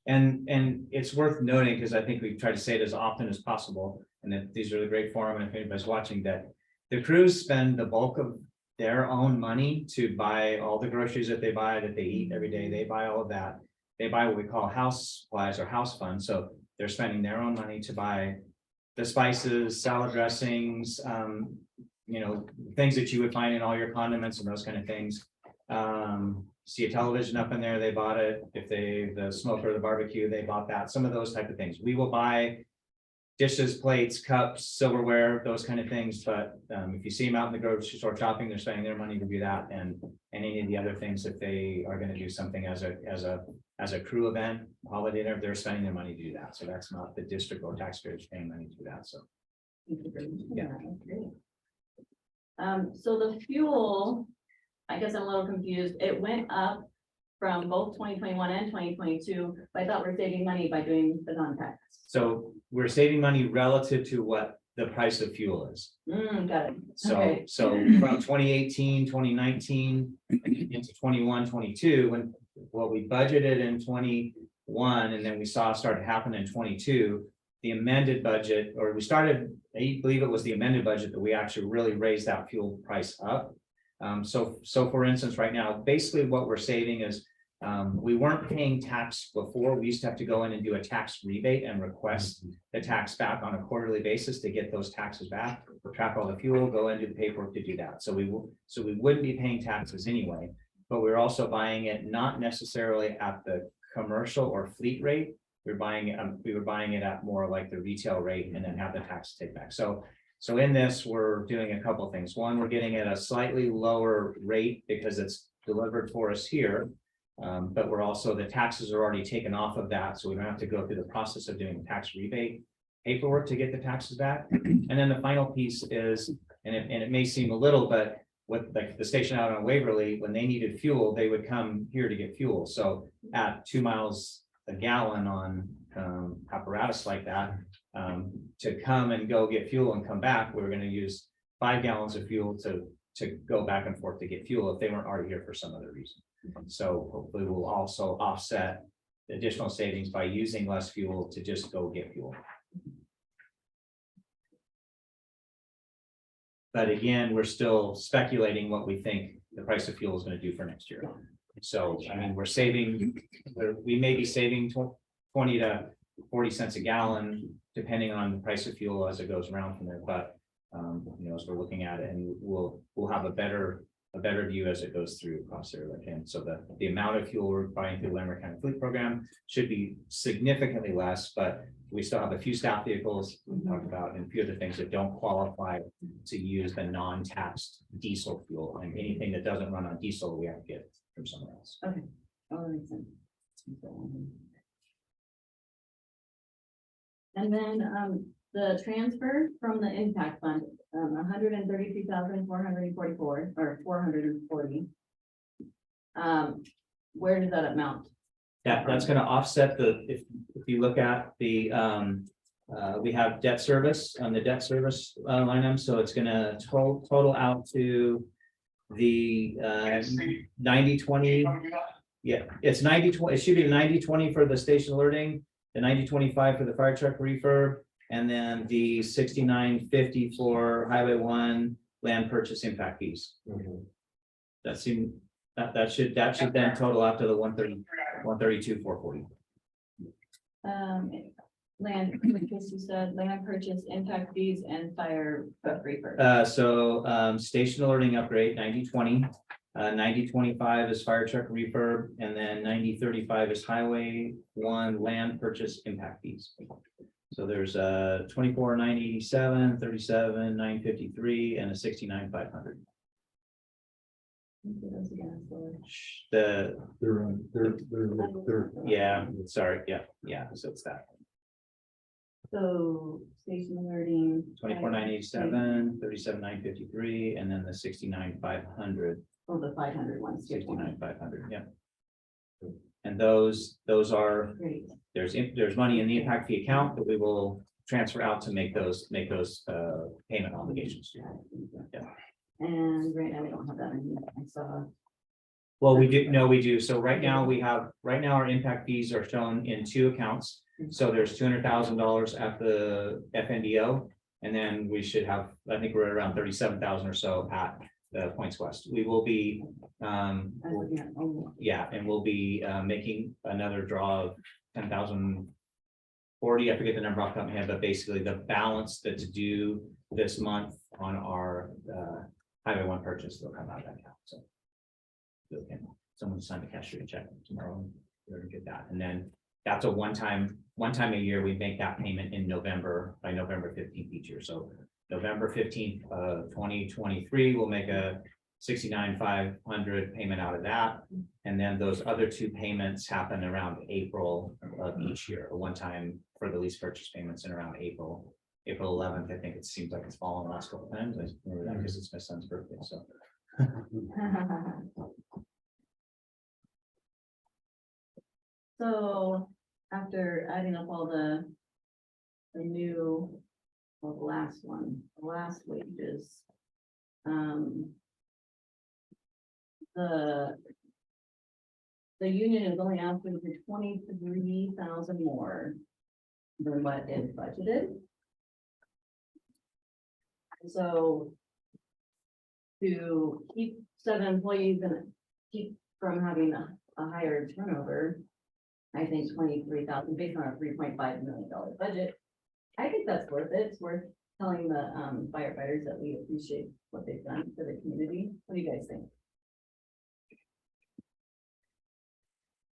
And it's worth noting, because I think we try to say it as often as possible, and that these are the great forum, and if anybody's watching, that the crews spend the bulk of their own money to buy all the groceries that they buy, that they eat every day. They buy all of that. They buy what we call house supplies or house funds. So they're spending their own money to buy the spices, salad dressings, things that you would find in all your condiments and those kind of things. See a television up in there, they bought it. If the smoker, the barbecue, they bought that, some of those type of things. We will buy dishes, plates, cups, silverware, those kind of things. But if you see them out in the grocery store shopping, they're spending their money to do that. And any of the other things, if they are going to do something as a crew event, holiday dinner, they're spending their money to do that. So that's not the district or taxpayers paying money to do that. So Yeah. So the fuel, I guess I'm a little confused. It went up from both 2021 and 2022, but I thought we're saving money by doing the non-tax. So we're saving money relative to what the price of fuel is. Got it. So, Okay. so from 2018, 2019 into 21, 22, when what we budgeted in 21, and then we saw started happening in 22, the amended budget, or we started, I believe it was the amended budget that we actually really raised that fuel price up. So for instance, right now, basically what we're saving is we weren't paying tax before. We used to have to go in and do a tax rebate and request the tax back on a quarterly basis to get those taxes back, track all the fuel, go in, do the paperwork to do that. So we wouldn't be paying taxes anyway, but we're also buying it not necessarily at the commercial or fleet rate. We were buying it at more like the retail rate and then have the tax take back. So in this, we're doing a couple of things. One, we're getting at a slightly lower rate because it's delivered for us here. But we're also, the taxes are already taken off of that. So we don't have to go through the process of doing tax rebate paperwork to get the taxes back. And then the final piece is, and it may seem a little, but with like the station out on Waverly, when they needed fuel, they would come here to get fuel. So at 2 miles a gallon on apparatus like that, to come and go get fuel and come back, we were going to use 5 gallons of fuel to go back and forth to get fuel if they weren't already here for some other reason. So hopefully we'll also offset the additional savings by using less fuel to just go get fuel. But again, we're still speculating what we think the price of fuel is going to do for next year. So, I mean, we may be saving 20 to 40 cents a gallon, depending on the price of fuel as it goes around from there. But, as we're looking at it, and we'll have a better view as it goes through across there. And so the amount of fuel we're buying through the Lamar County Fleet Program should be significantly less, but we still have a few staff vehicles we talked about and a few other things that don't qualify to use the non-taxed diesel fuel. And anything that doesn't run on diesel, we have to get from somewhere else. Okay. Oh, that makes sense. And then the transfer from the impact fund, 133,444 or 440. Where does that amount? That's going to offset if you look at the we have debt service on the debt service line item, so it's going to total out to the 90/20. Yeah, it's 90/20. It should be 90/20 for the station alerting, the 90/25 for the fire truck refurb, and then the 69/50 for Highway 1 land purchase impact fees. That should then total out to the 132,440. Land purchase, you said land purchase, impact fees, and fire truck refurb. Station alerting upgrade 90/20. 90/25 is fire truck refurb, and then 90/35 is Highway 1 land purchase impact fees. So there's 24,987, 37,953, and a 69,500. Those again, so- The, They're. yeah, sorry, yeah, so it's that. So station alerting. 24,987, 37,953, and then the 69,500. Oh, the 500 ones. 69,500, yeah. And those are, Great. there's money in the impact fee account that we will transfer out to make those payment obligations. Yeah. And right now we don't have that in, I saw. Well, we do. So right now our impact fees are shown in two accounts. So there's $200,000 at the FNDO. And then we should have, I think we're around 37,000 or so at the Points West. We will be, I was looking at, oh, yeah, and we'll be making another draw of 10,040. I forget the number off the top of my head, but basically the balance that's due this month on our Highway 1 purchase will come out of that account. So okay, someone sign the cashier check tomorrow. We're gonna get that, and then that's a one time a year. We make that payment in November, by November 15th each year. So November 15th, 2023, we'll make a 69,500 payment out of that. And then those other two payments happen around April of each year, a one time for the lease purchase payments in around April 11th. I think it seems like it's fallen the last couple of times. I remember that because it's my son's birthday. So So after adding up all the new, well, the last wages. The union is only asking for 23,000 more than what is budgeted. So to keep 7 employees and keep from having a higher turnover, I think 23,000 based on a $3.5 million budget. I think that's worth it. It's worth telling the firefighters that we appreciate what they've done for the community. What do you guys think?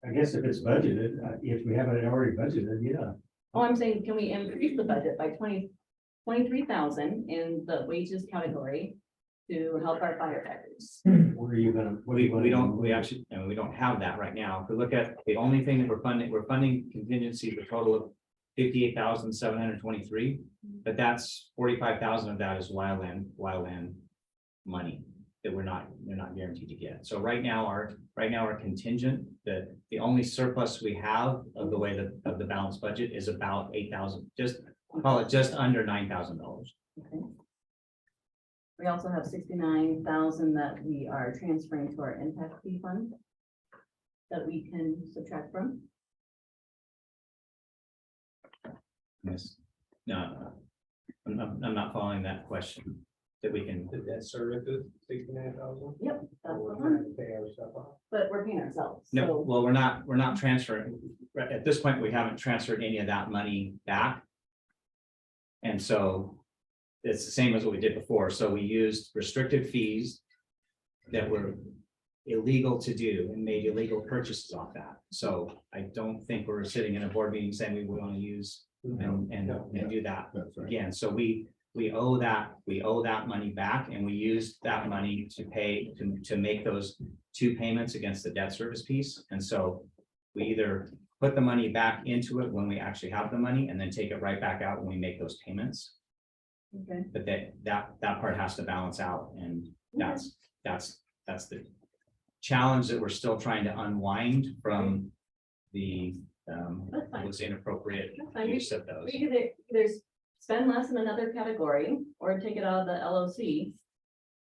I guess if it's budgeted, if we haven't already budgeted, yeah. Oh, I'm saying, can we increase the budget by 23,000 in the wages category to help our firefighters? Where are you gonna? we don't have that right now. If we look at the only thing that we're funding contingency, the total of 58,723, but that's 45,000 of that is wildland money that we're not guaranteed to get. So right now our contingent, the only surplus we have of the way that of the balanced budget is about 8,000, call it just under $9,000. Okay. We also have 69,000 that we are transferring to our impact fee fund that we can subtract from. Yes. No, I'm not following that question. That we can. Did that service is 69,000? Yep, that's the We're one, trying to pay our stuff off. but we're paying ourselves. No, So well, we're not transferring. At this point, we haven't transferred any of that money back. And so it's the same as what we did before. So we used restricted fees that were illegal to do and made illegal purchases off that. So I don't think we're sitting in a board meeting saying we want to use and do that That's right. again. So we owe that money back, and we used that money to pay to make those two payments against the debt service piece. And so we either put the money back into it when we actually have the money and then take it right back out when we make those payments. okay. But that part has to balance out, and that's the challenge that we're still trying to unwind from the That's fine. was inappropriate That's fine. use of those. We either spend less in another category or take it out of the LOC.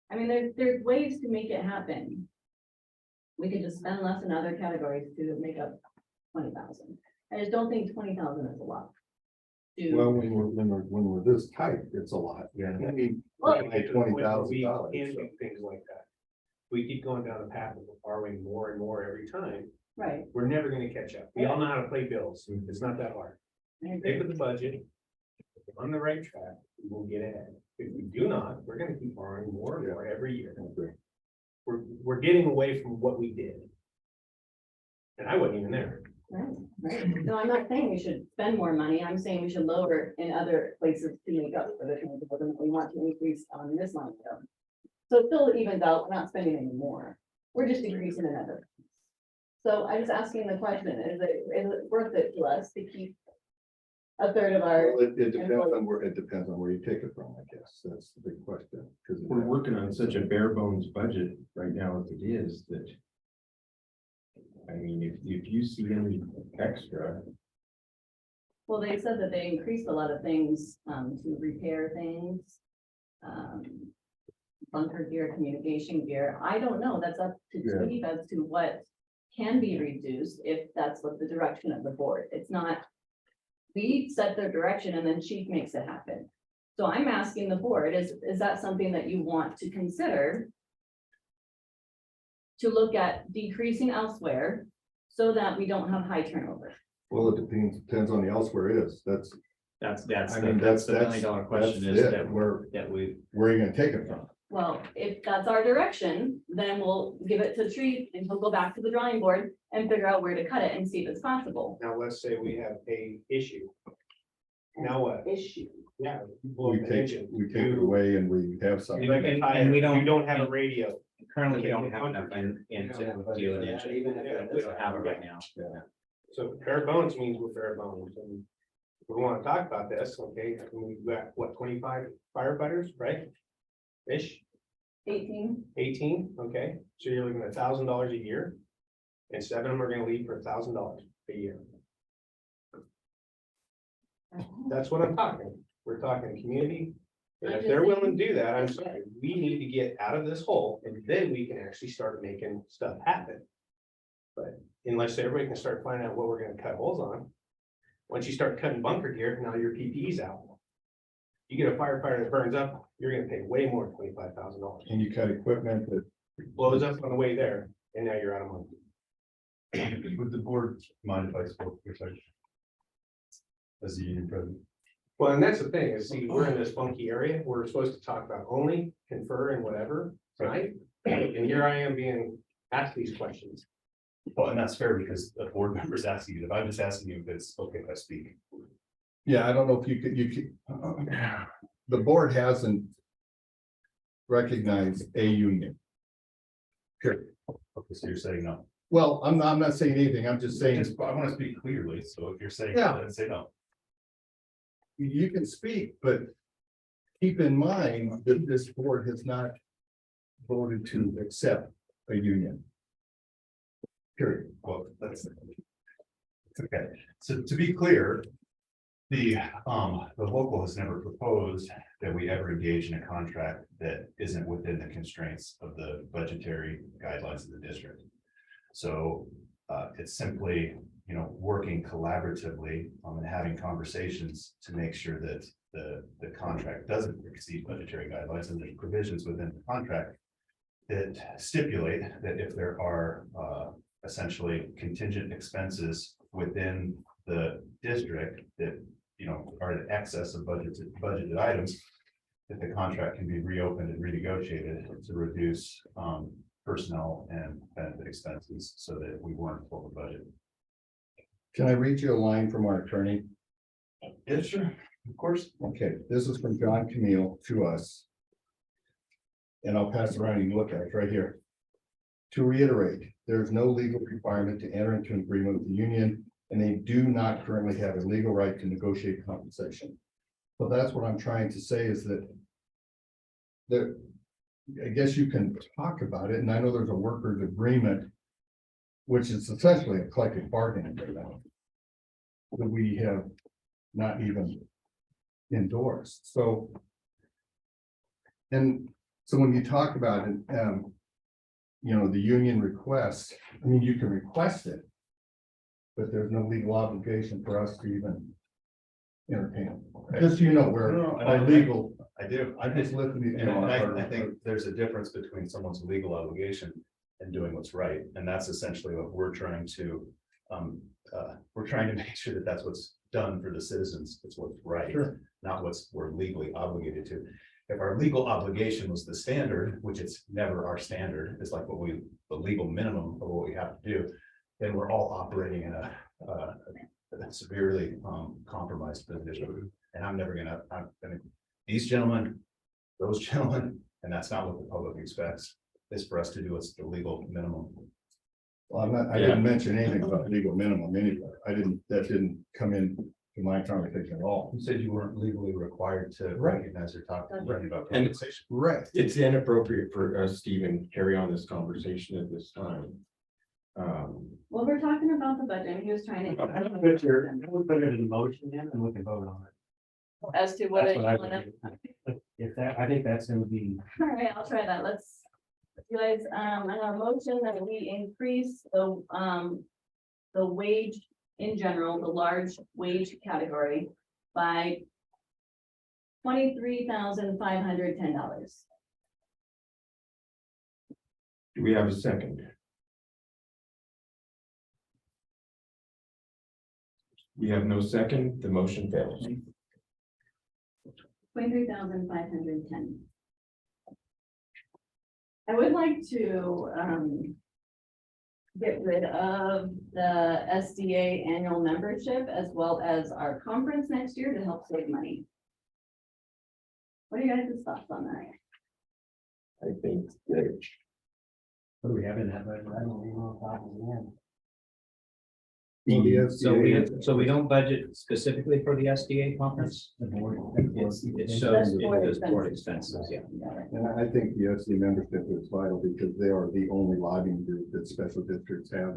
I mean, there's ways to make it happen. We could just spend less in other categories to make up 20,000. I just don't think 20,000 is a lot. Well, when we're this tight, it's a lot. Yeah. I mean, Well, we pay $20,000. We can do things like that. We keep going down the path of borrowing more and more every time. Right. We're never gonna catch up. We all know how to play bills. It's not that hard. I Stick agree. with the budget. If we're on the right track, we will get ahead. If we do not, we're gonna keep borrowing more and more every year. We're getting away from what we did. And I wasn't even there. Right. No, I'm not saying we should spend more money. I'm saying we should lower in other places to make up for the things that we want to increase on this line. item. So it still evens out, we're not spending any more. We're just decreasing another. So I'm just asking the question, is it worth it to us to keep a third of our, Well, it depends on where you take it from, I guess. That's the big question. Because We're working on such a bare bones budget right now as it is that. I mean, if you see any extra, well, they said that they increased a lot of things, to repair things. Bunker gear, communication gear. I don't know. That's up to Yeah. Steve as to what can be reduced if that's what the direction of the board. It's not. We set their direction and then chief makes it happen. So I'm asking the board, is that something that you want to consider? To look at decreasing elsewhere so that we don't have high turnover. well, it depends on the elsewhere is. That's That's I mean, that's the that's- $1 million question that's is it. that we, where are you gonna take it from? Well, if that's our direction, then we'll give it to chief and he'll go back to the drawing board and figure out where to cut it and see if it's possible. Now, let's say we have a issue. Now what? Issue. Yeah. blow We up an take, engine. we take it away and we have something. Like a And tire, we don't- you don't have a radio. currently we don't have enough in to deal with it. Even if We don't have it right now. So bare bones means we're bare bones, and we wanna talk about this, okay, we've got, what, 25 firefighters, right? Ish, 18. 18, okay, so you're looking at $1,000 a year. And 7 of them are gonna leave for $1,000 a year, that's what I'm talking, we're talking community. And if they're willing to do that, I'm sorry, we need to get out of this hole, and then we can actually start making stuff happen. But unless everybody can start finding out what we're gonna cut holes on. Once you start cutting bunker gear, now your PPE's out. You get a firefighter that burns up, you're gonna pay way more than $25,000. And you cut equipment that, Blows up on the way there, and now you're out of money. Would the board mind if I spoke for a second? As the union president? Well, and that's the thing, is see, we're in this funky area, we're supposed to talk about only, confer and whatever, right? And here I am being asked these questions. Well, and that's fair because the board member's asking you, if I'm just asking you if it's okay if I speak. yeah, I don't know if you could, the board hasn't recognized a union. Period. Okay, so you're saying no. Well, I'm not saying anything. I'm just saying, I want to speak clearly, so if you're saying, Yeah. no, then say no. you can speak, but keep in mind that this board has not voted to accept a union. Period. Well, that's. It's okay. So to be clear. The local has never proposed that we ever engage in a contract that isn't within the constraints of the budgetary guidelines of the district. So it's simply, working collaboratively and having conversations to make sure that the contract doesn't exceed budgetary guidelines, and there's provisions within the contract that stipulate that if there are essentially contingent expenses within the district that are in excess of budgeted items, that the contract can be reopened and renegotiated to reduce personnel and benefit expenses so that we weren't over budget. Can I read you a line from our attorney? Yes, sure, of course. Okay, this is from John Camille to us. And I'll pass it around, you can look at it right here. To reiterate, there is no legal requirement to enter into an agreement with the union, and they do not currently have a legal right to negotiate compensation. So that's what I'm trying to say is that I guess you can talk about it, and I know there's a workers' agreement, which is essentially a collective bargaining agreement that we have not even endorsed. So, and so when you talk about it, the union request, I mean, you can request it, but there's no legal obligation for us to even entertain it. Just so you know, where No, and our legal, I do. I just listened to you. And I think there's a difference between someone's legal obligation and doing what's right, and that's essentially what we're trying to. We're trying to make sure that that's what's done for the citizens, it's what's right, Sure. not what's we're legally obligated to. If our legal obligation was the standard, which it's never our standard, it's like the legal minimum of what we have to do, then we're all operating in a severely compromised position. And I'm gonna, these gentlemen, those gentlemen, and that's not what the public expects, is for us to do what's the legal minimum. Well, I didn't mention anything about legal minimum anywhere. That didn't come in to my conversation at all. You said you weren't legally required to Right. recognize or talk about And- compensation. Right. It's inappropriate for us to even carry on this conversation at this time. Well, we're talking about the budget, and he was trying I don't know to. if you're, we'll put it in motion then, and we can vote on it. As to what That's it, what I would do. If that, I think that's gonna be, all right, I'll try that. Let's, you guys, I have a motion that we increase the wage in general, the large wage category by $23,510. do we have a second? We have no second, the motion fails. 23,510. I would like to get rid of the SDA annual membership as well as our conference next year to help save money. What are you guys' thoughts on that? I think that what do we have in that budget? I don't even know if I can. So we don't budget specifically for the SDA conference? The board. It shows That's it board as board expenses. expenses, yeah. And I think the FC membership is vital because they are the only lobbying group that special districts have,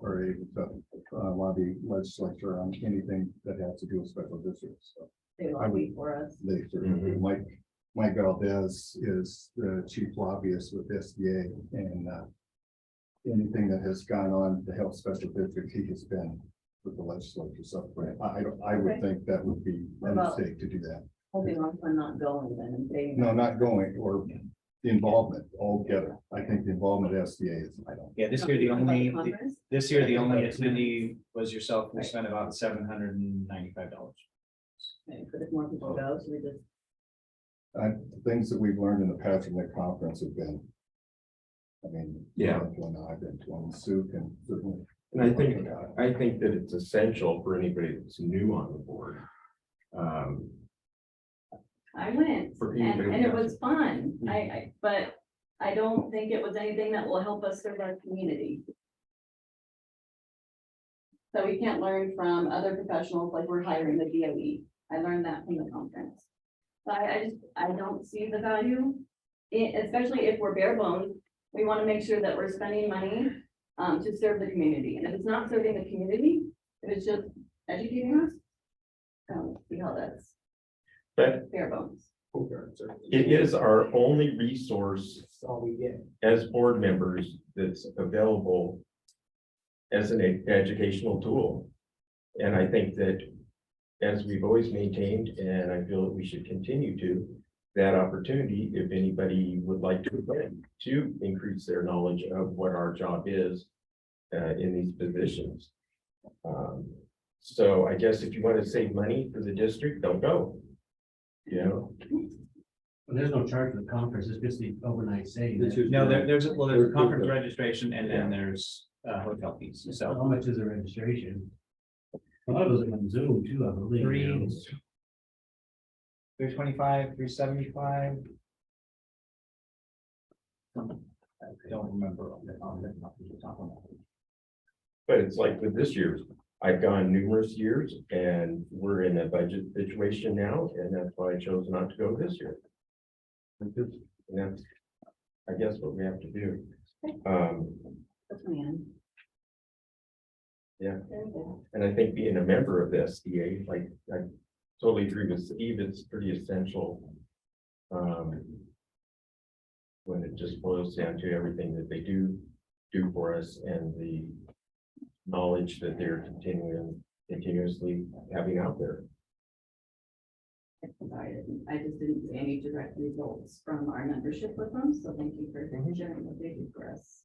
are able to lobby legislature on anything that has to do with special districts. So They lobby for us. they certainly do. Mike Valdez is the chief lobbyist with SDA, and anything that has gone on to help special districts, he has been with the legislature. So I would think that would be a mistake to do that. Holding on for not going then and saying. No, not going, or the involvement altogether. I think the involvement of SDA is vital. Yeah, this year, the only attendee was yourself. We spent about $795. But if more people go, so we just. Things that we've learned in the past from the conference have been, I mean. Yeah. I've been to one, Sue and certainly. And I think that it's essential for anybody that's new on the board. I went For and anybody it else. was fun. But I don't think it was anything that will help us serve our community. So we can't learn from other professionals like we're hiring the DOE. I learned that from the conference. So I don't see the value, especially if we're bare bones. We want to make sure that we're spending money to serve the community. And if it's not serving the community, if it's just educating us, I don't see how that's But bare bones. it is our only resource That's all we get. as board members that's available as an educational tool. And I think that as we've always maintained, and I feel that we should continue to, that opportunity, if anybody would like to increase their knowledge of what our job is in these positions. So I guess if you want to save money for the district, don't go. You know, Well, there's no charge for the conference, it's just the overnight stay. No, there's a conference registration and then there's hotel fees. So So how much is the registration? A lot of those are on Zoom too, I believe. $325, $375. I don't remember on the top of my head. but it's like with this year's, I've gone numerous years and we're in a budget situation now, and that's why I chose not to go this year. And that's, I guess, what we have to do. The plan. Yeah. Very good. And I think being a member of the SDA, like, I totally agree with Steve, it's pretty essential. When it just boils down to everything that they do for us and the knowledge that they're continuously having out there. Sorry, I just didn't see any direct results from our membership with them, so thank you for sharing what they do for us.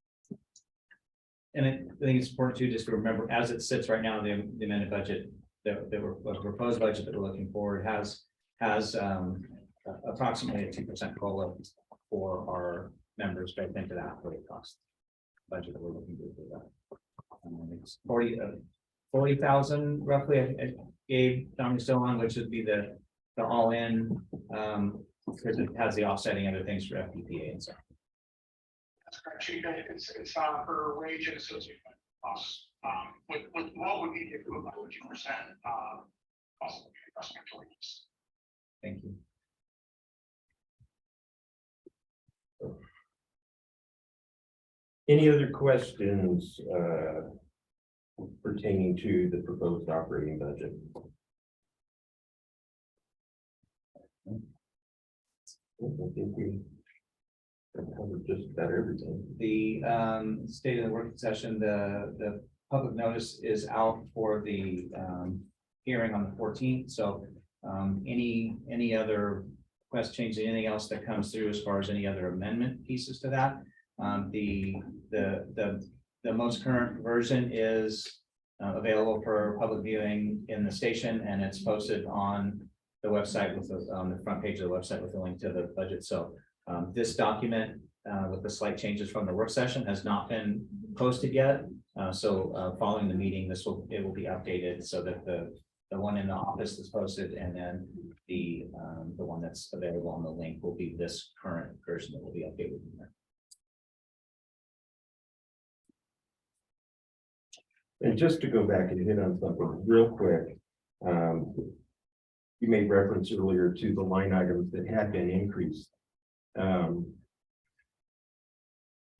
And I think it's important too, just to remember, as it sits right now, the amended budget, the proposed budget that we're looking for has approximately a 2% COLA for our members baked into that for the cost budget that we're looking to do for that. It's 40,000 roughly, I gave Dominic still on, which would be the all-in, because it has the offsetting other things for FPPA and so. That's correct. It's for wage and associated costs, with what would be the equivalent of 2%, cost of investment choices. Thank you. Any other questions pertaining to the proposed operating budget? I think we covered just about everything. The state of the working session, the public notice is out for the hearing on the 14th. So any other request change, anything else that comes through as far as any other amendment pieces to that, the most current version is available for public viewing in the station, and it's posted on the website with on the front page of the website with a link to the budget. So this document with the slight changes from the work session has not been posted yet. So following the meeting, it will be updated so that the one in the office is posted, and then the one that's available on the link will be this current version that will be updated in there. And just to go back and hit on something real quick, you made reference earlier to the line items that had been increased. And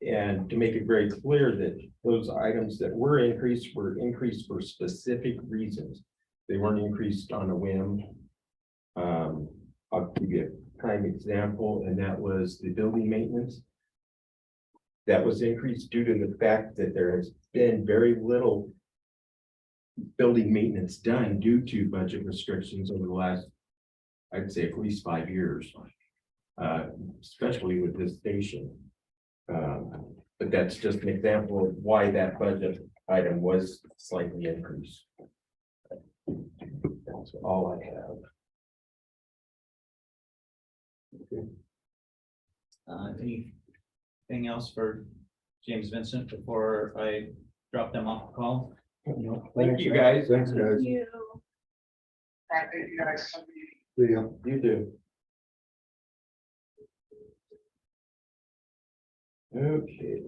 to make it very clear that those items that were increased for specific reasons. They weren't increased on a whim. I'll give you a prime example, and that was the building maintenance. That was increased due to the fact that there has been very little building maintenance done due to budget restrictions over the last, I'd say, at least 5 years, especially with this station. But that's just an example of why that budget item was slightly increased. That's all I have. Anything else for James Vincent before I drop them off the call? Thank you, guys. Thanks, guys. Thank you guys. See ya. You do. Okay.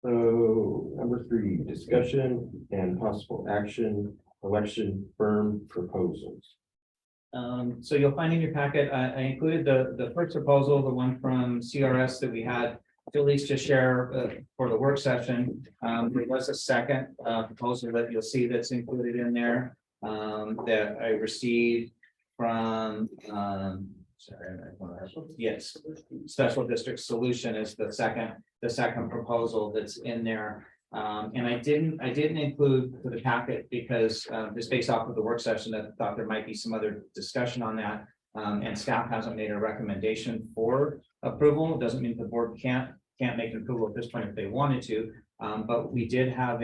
So number 3, discussion and possible action, election firm proposals. So you'll find in your packet, I included the first proposal, the one from CRS that we had to at least just share for the work session. There was a second proposal that you'll see that's included in there that I received from yes, Special District Solution is the second proposal that's in there. And I didn't include for the packet because just based off of the work session, I thought there might be some other discussion on that. And staff hasn't made a recommendation for approval. It doesn't mean the board can't make an approval at this point if they wanted to. But we did have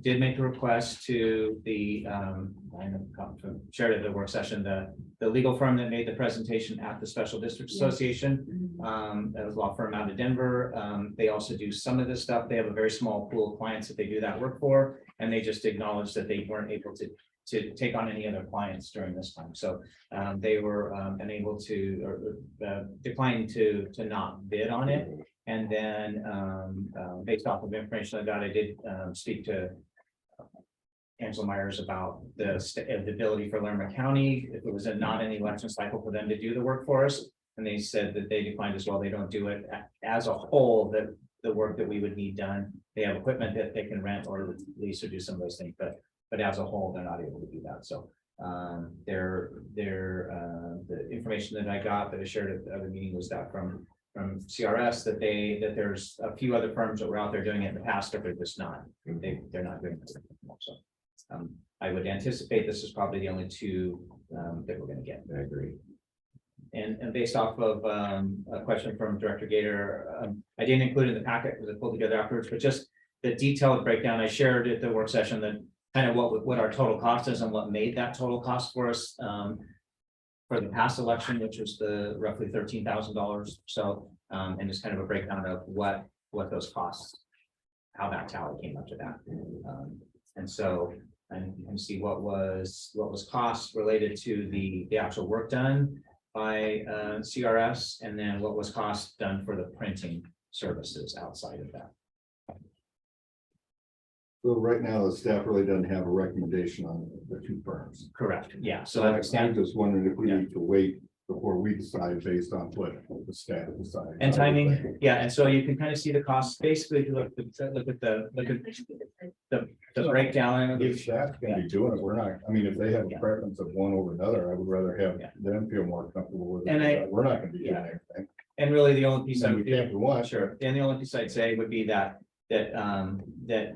did make a request to the shared at the work session, the legal firm that made the presentation at the Special District Association. That was a law firm out of Denver. They also do some of this stuff. They have a very small pool of clients that they do that work for, and they just acknowledged that they weren't able to take on any other clients during this time. So they were unable to or declined to not bid on it. And then based off of information I got, I did speak to Angela Myers about the ability for Lerma County, if it was not an election cycle, for them to do the work for us. And they said that they declined as well. They don't do it as a whole, that the work that we would need done. They have equipment that they can rent or lease or do some of those things, but as a whole, they're not able to do that. So the information that I got that I shared at the other meeting was that from CRS that there's a few other firms that were out there doing it in the past, but they're just not. They're not doing this anymore. So I would anticipate this is probably the only 2 that we're going to get. I agree. And based off of a question from Director Gator, I didn't include in the packet because I pulled together afterwards, but just the detailed breakdown I shared at the work session, that kind of what our total cost is and what made that total cost for us. For the past election, which was the roughly $13,000. So, and just kind of a breakdown of what those costs how that tally came up to that. And so, and you can see what was cost related to the actual work done by CRS, and then what was cost done for the printing services outside of that. So right now, the staff really doesn't have a recommendation on the two firms. Correct, yeah, so So I I'm understand. just wondering if we Yeah. need to wait before we decide based on what the staff decides. And timing, yeah, and so you can kind of see the costs, basically, if you look at the breakdown. If staff's gonna be doing it, we're not, I mean, if they have a Yeah. preference of one over another, I would rather have Yeah. them feel more comfortable with it. And We're not gonna be doing Yeah. anything. And really, the only piece I And would we can't do one. Sure, and the only piece I'd say would be that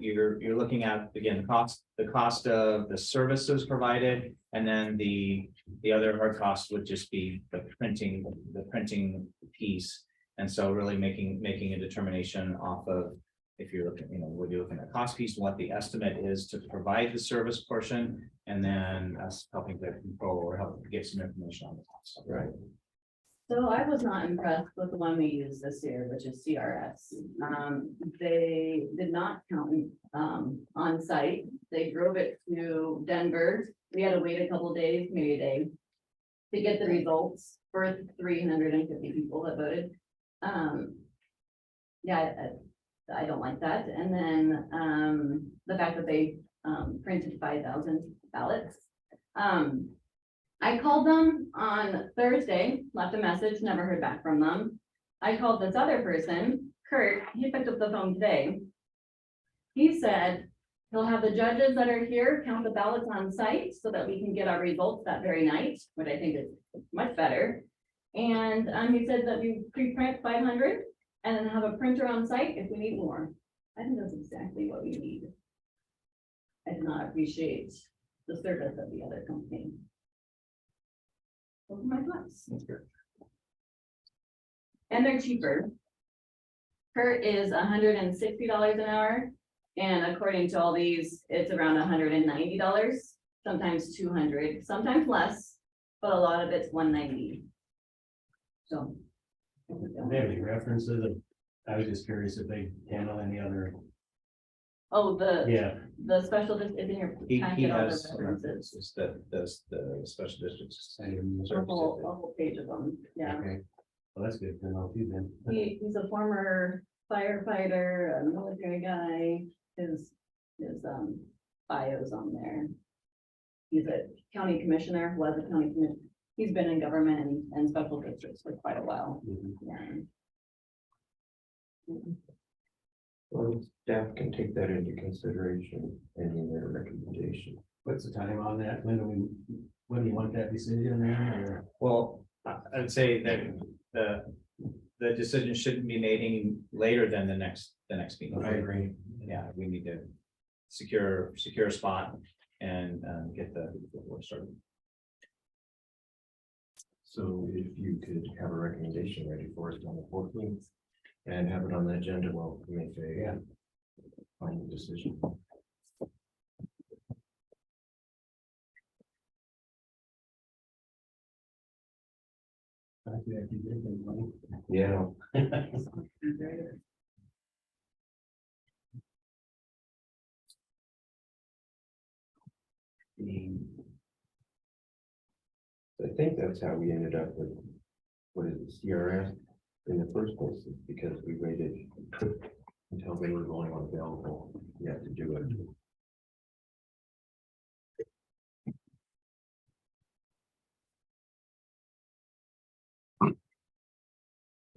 you're looking at, again, the cost of the services provided, and then the other hard cost would just be the printing piece. And so really making a determination off of, if you're looking, would you looking at cost piece, what the estimate is to provide the service portion, and then us helping to control or help get some information on the cost. Right. So I was not impressed with the one we used this year, which is CRS. They did not count on site. They drove it to Denver. We had to wait a couple days, maybe a day, to get the results for 350 people that voted. Yeah, I don't like that. And then the fact that they printed 5,000 ballots. I called them on Thursday, left a message, never heard back from them. I called this other person, Kurt, he picked up the phone today. He said he'll have the judges that are here count the ballots on site so that we can get our results that very night, which I think is much better. And he said that we pre-print 500 and then have a printer on site if we need more. I think that's exactly what we need. I do not appreciate the service of the other company. Those are my thoughts. And they're cheaper. Kurt is $160 an hour. And according to all these, it's around $190, sometimes 200, sometimes less, but a lot of it's 190. So. Do they have any references of, I was just curious if they handle any other, Oh, yeah, the special, is in your He packet, all the has references. references that the special districts. A whole page of them, yeah. okay. Well, that's good to know too then. He's a former firefighter, a military guy, his bio's on there. He's a county commissioner, was a county commissioner. He's been in government and special districts for quite a while. Mhm. Yeah. Well, staff can take that into consideration in their recommendation. What's the time on that? When do you want that decision then, or? Well, I'd say that the decision shouldn't be made any later than the next meeting. I agree. Yeah, we need to secure a spot and get the work started. So if you could have a recommendation ready for us on the 14th and have it on the agenda, we'll make a final decision. Yeah. I think that's how we ended up with, what is it, CRS in the first place, is because we waited until they were going on available, we had to do it.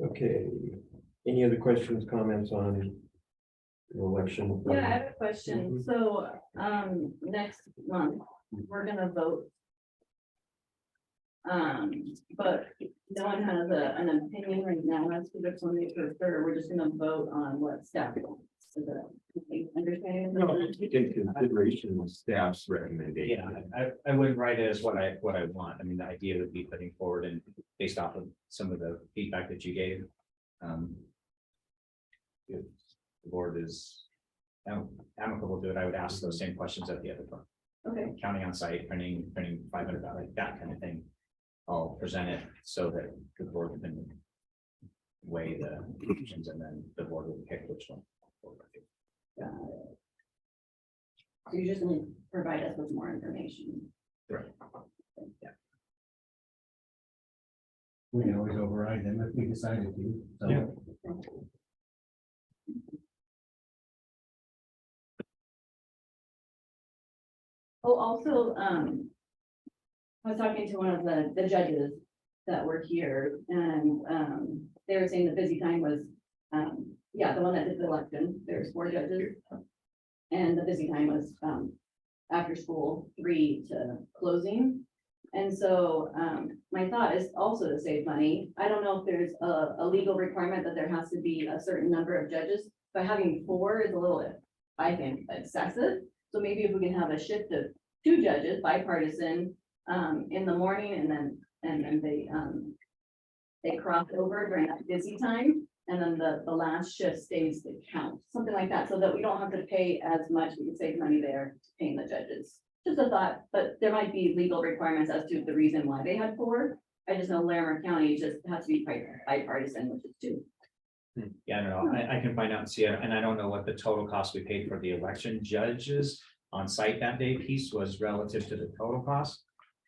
Okay, any other questions, comments on the election? Yeah, I have a question. So, next month, we're gonna vote. But no one has an opinion right now as to which one they prefer. We're just gonna vote on what staff wants. Is that understanding? No, take into consideration of staff's recommendation. Yeah, I wouldn't write it as what I want. I mean, the idea would be putting forward and based off of some of the feedback that you gave. If the board is amicable to it, I would ask those same questions at the other front. Okay, Counting on site, printing 500, like that kind of thing. I'll present it so that the board can weigh the options and then the board will pick which one. So you just need to provide us with more information. We can always override them if we decided to. So. Yeah. Oh, also, I was talking to one of the judges that were here, and, they were saying the busy time was, yeah, the one that did the election, there's 4 judges. And the busy time was, after school, 3 to closing. And so, my thought is also to save money. I don't know if there's a legal requirement that there has to be a certain number of judges, but having 4 is a little, I think, excessive. So maybe if we can have a shift of 2 judges, bipartisan, in the morning, and then they cross over during that busy time, and then the last shift stays the count, something like that, so that we don't have to pay as much, we can save money there paying the judges. Just a thought, but there might be legal requirements as to the reason why they had 4. I just know Larimer County just has to be bipartisan, which is 2. Yeah, I don't know. I can find out and see it, and I don't know what the total cost we paid for the election judges on site that day piece was relative to the total cost.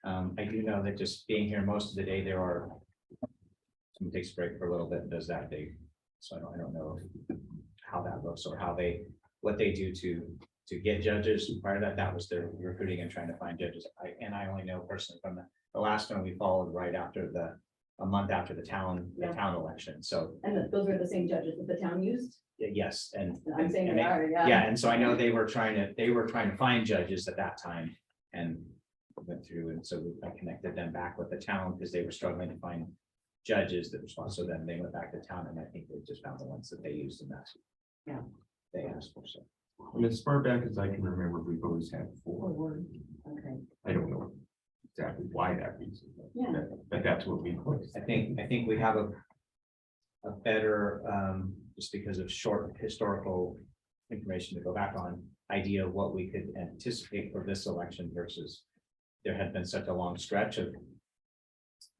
I do know that just being here most of the day, there are. Someone takes a break for a little bit and does that day. So I don't know how that looks or what they do to get judges. Prior to that was their recruiting and trying to find judges. I only know personally from the last one we followed right after a month after the town election. So. And those are the same judges that the town used? Yes, and. I'm saying and they are, yeah. Yeah, and so I know they were trying to find judges at that time and went through, and so I connected them back with the town because they were struggling to find judges that respond. So then they went back to town, and I think they just found the ones that they used, and that's. Yeah. They asked for, so. And as far back as I can remember, we've always had 4. Okay, I don't know exactly why that is, yeah. but that's what we. I think we have a better, just because of short historical information to go back on, idea of what we could anticipate for this election versus there had been such a long stretch of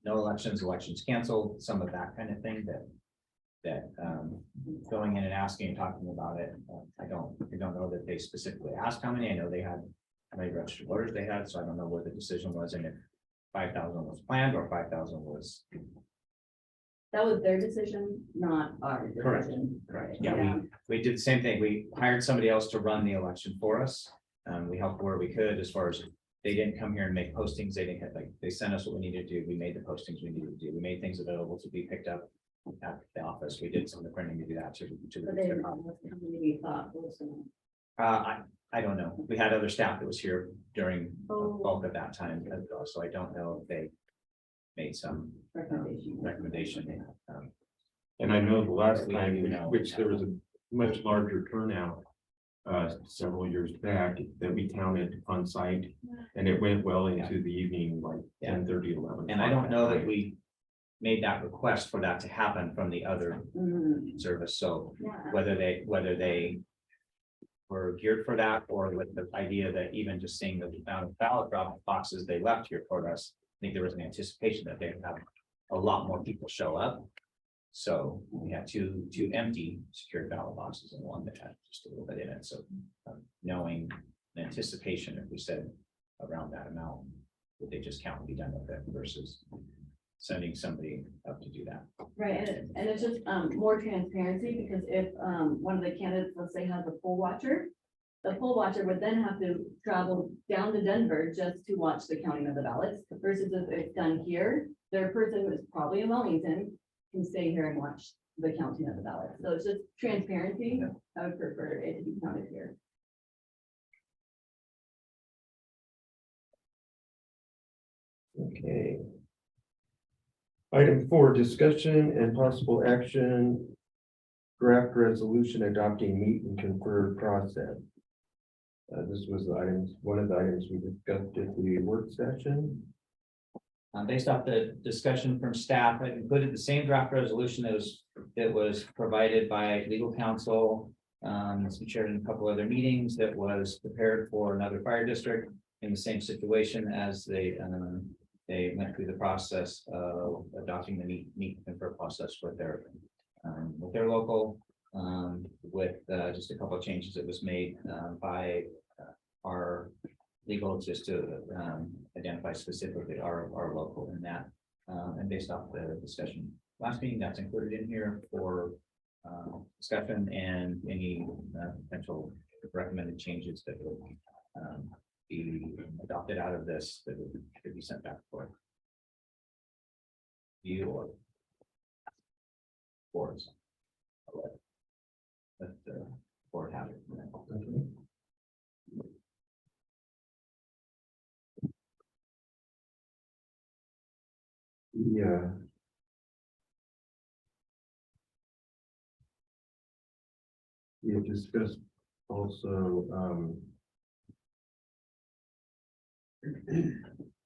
no elections canceled, some of that kind of thing that going in and asking and talking about it. I don't know that they specifically asked how many. I know they had how many registered voters they had, so I don't know where the decision was and if 5,000 was planned or 5,000 was. That was their decision, not our decision. Correct. Yeah, we did the same thing. We hired somebody else to run the election for us. We helped where we could as far as they didn't come here and make postings. They didn't have, they sent us what we needed to do. We made the postings we needed to do. We made things available to be picked up at the office. We did some of the printing to do that to But they didn't know what the community thought was I don't know. We had other staff that was here during the Oh. bulk of that time, so I don't know if they made some recommendation. And I know the last We time, don't know. which there was a much larger turnout. Several years back that we counted on site, and it went well into the evening, like 10:30, 11. And I don't know that we made that request for that to happen from the other service, so Yeah. whether they were geared for that, or with the idea that even just seeing the amount of ballot drop boxes they left here for us, I think there was an anticipation that they'd have a lot more people show up. So we had two empty secured ballot boxes and one that had just a little bit in it, so knowing the anticipation, if we said around that amount, would they just count and be done with it versus sending somebody up to do that. Right, and it's just more transparency, because if one of the candidates, let's say, has a poll watcher, the poll watcher would then have to travel down to Denver just to watch the counting of the ballots, versus if it's done here, their person who is probably in Wellington can stay here and watch the counting of the ballots. So it's just transparency. Yeah. I would prefer it to be counted here. Okay. Item 4, discussion and possible action. Draft resolution adopting meet and confer process. This was one of the items we discussed at the work session. Based off the discussion from staff, I included the same draft resolution that was provided by legal counsel. It's been shared in a couple other meetings, that was prepared for another fire district in the same situation as they went through the process of adopting the meet and confer process with their local, with just a couple of changes that was made by our legal just to identify specifically our local in that. And based off the discussion last meeting, that's included in here for discussion and any potential recommended changes that will be adopted out of this that could be sent back for you or boards. Let the board have it. Yeah. We have discussed also,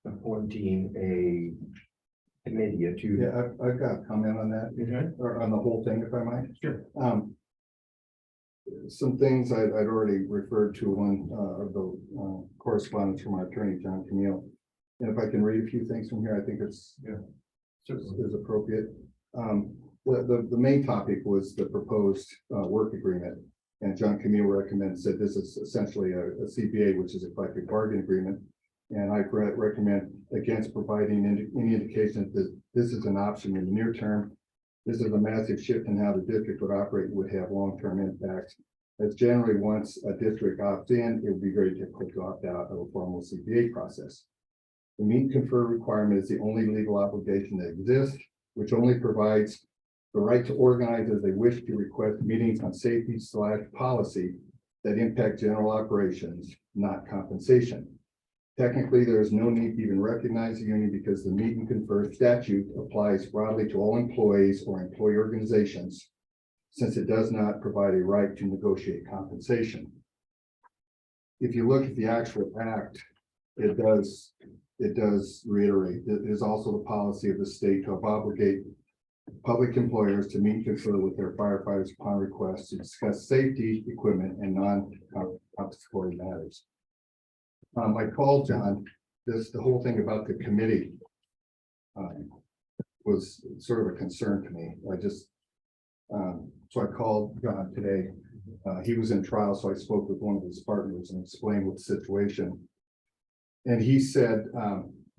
appointing a committee, a two. Yeah, I've got a comment on that, Okay. or on the whole thing, if I might. Sure. Some things I'd already referred to one of the correspondence from our attorney, John Camille. And if I can read a few things from here, I think it's is appropriate. The main topic was the proposed work agreement. And John Camille recommends that this is essentially a CBA, which is a collective bargaining agreement. And I recommend against providing any indication that this is an option in the near term. This is a massive shift in how the district would operate, would have long-term impacts. As generally, once a district opts in, it would be very difficult to opt out of a formal CBA process. The meet and confer requirement is the only legal obligation that exists, which only provides the right to organize as they wish to request meetings on safety/policy that impact general operations, not compensation. Technically, there is no need to even recognize the union because the meet and confer statute applies broadly to all employees or employee organizations, since it does not provide a right to negotiate compensation. If you look at the actual act, it does reiterate, it is also the policy of the state to obligate public employers to meet and confer with their firefighters upon request to discuss safety, equipment, and non-compensatory matters. I called John, the whole thing about the committee was sort of a concern to me. So I called John today. He was in trial, so I spoke with one of his partners and explained what the situation. And he said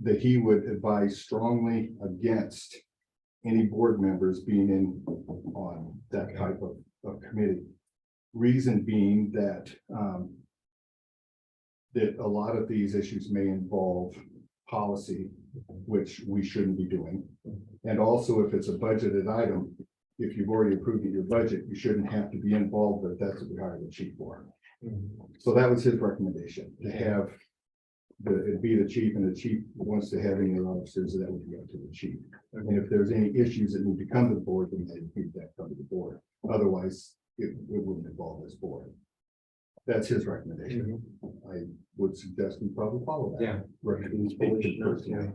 that he would advise strongly against any board members being in on that type of committee. Reason being that that a lot of these issues may involve policy, which we shouldn't be doing. And also, if it's a budgeted item, if you've already approved your budget, you shouldn't have to be involved, but that's what we hired the chief for. So that was his recommendation, to have it'd be the chief, and the chief wants to have any of the officers that would go to the chief. And if there's any issues that need to come to the board, then they need that come to the board. Otherwise, it wouldn't involve this board. That's his recommendation. I would suggest we probably follow that. Yeah. Recommendation personally.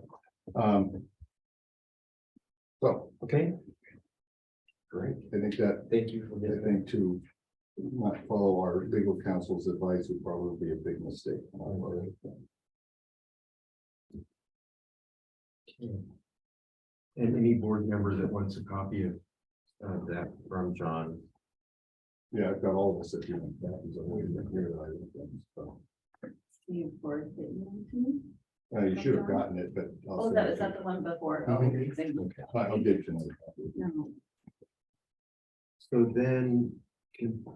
So, Okay. Great. I think that, Thank you for I think to not follow our legal counsel's advice would probably be a big mistake. And any board member that wants a copy of that from John. Yeah, I've got all this. If you want that, is a way to clear that item, so. You forwarded it to me? You should have gotten it, but. I'll Oh, send that it was to that the one before? Mhm. Oh, okay, thank you. you. I'll give you another copy. No. So then,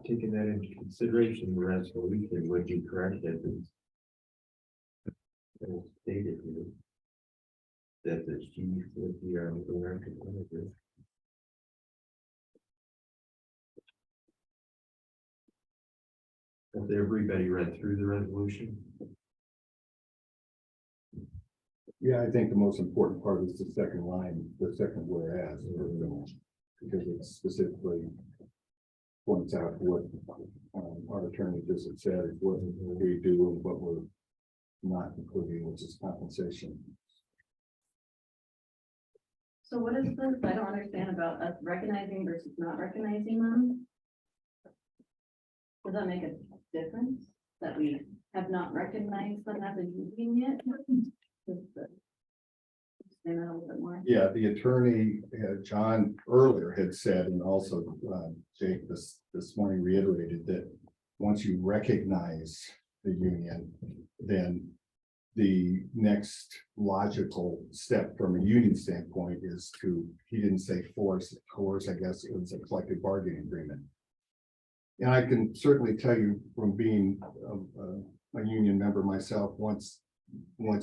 taking that into consideration, the resolution would be corrected. As stated here. That the chief would be our American manager. Has everybody read through the resolution? Yeah, I think the most important part is the second line, the second whereas, because it specifically points out what our attorney just had said, what we do and what we're not including, which is compensation. So what is this? I don't understand about us recognizing versus not recognizing them. Does that make a difference that we have not recognized them as a union yet? Explain that a little bit more. Yeah, the attorney, John earlier had said, and also Jake this morning reiterated that once you recognize the union, then the next logical step from a union standpoint is to, he didn't say force, coerce, I guess it was a collective bargaining agreement. And I can certainly tell you from being a union member myself, once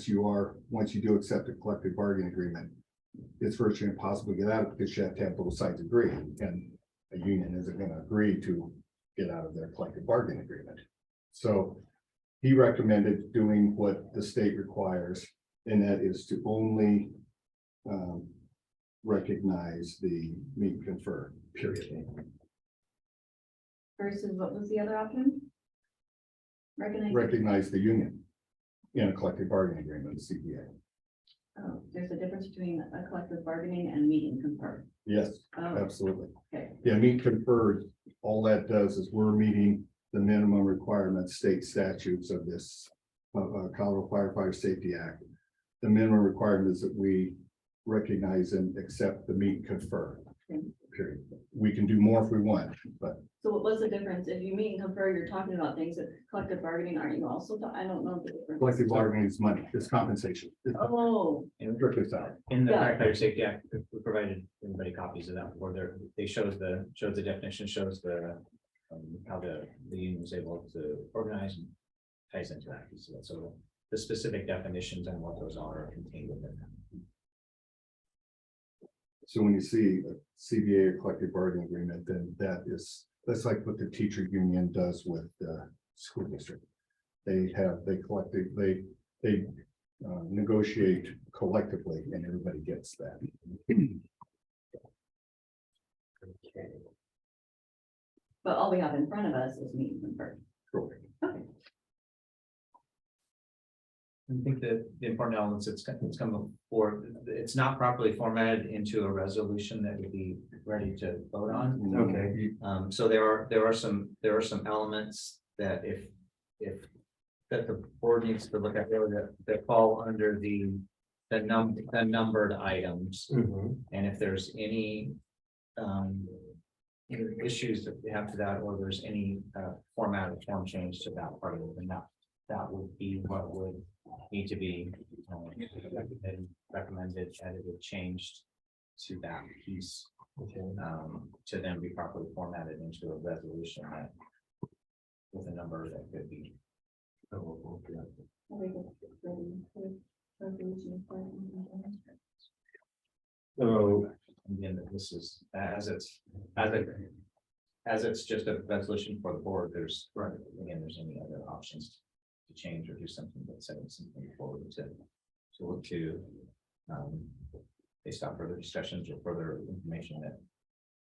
you do accept a collective bargaining agreement, it's virtually impossible to get out of it because you have to have both sides agree, and a union isn't going to agree to get out of their collective bargaining agreement. So he recommended doing what the state requires, and that is to only recognize the meet and confer, period. Versus what was the other option? Recognize the union in a collective bargaining agreement, CBA. Oh, there's a difference between a collective bargaining and meet and confer. Yes, Oh, absolutely. okay. Yeah, meet conferred, all that does is we're meeting the minimum requirements, state statutes of this Colorado Firefighter Safety Act. The minimum requirement is that we recognize and accept the meet and confer. Okay. Period. We can do more if we want, but So what was the difference? If you meet and confer, you're talking about things that collective bargaining, aren't you also, I don't know the difference. collective bargaining is money, it's compensation. It's Oh, strictly salary. In the Yeah. Firefighter Safety Act, we provided everybody copies of that before there, they shows the definition, shows the. How the union was able to organize and ties into that piece of it. So the specific definitions and what those are contained within that. So when you see a CBA or collective bargaining agreement, then that's like what the teacher union does with the school district. They negotiate collectively and everybody gets that. but all we have in front of us is meet and confer. I think that the important elements, it's come before, it's not properly formatted into a resolution that would be ready to vote on. Okay. So there are some elements that that the board needs to look at there that fall under the numbered items. And if there's any either issues that we have to that, or there's any form change to that part of it, then that would be what would need to be recommended, edited, changed to that piece. To then be properly formatted into a resolution that with a number that could be. So, Again, this is as it's just a resolution for the board, there's any other options to change or do something, but setting something forward to look to based on further discussions or further information that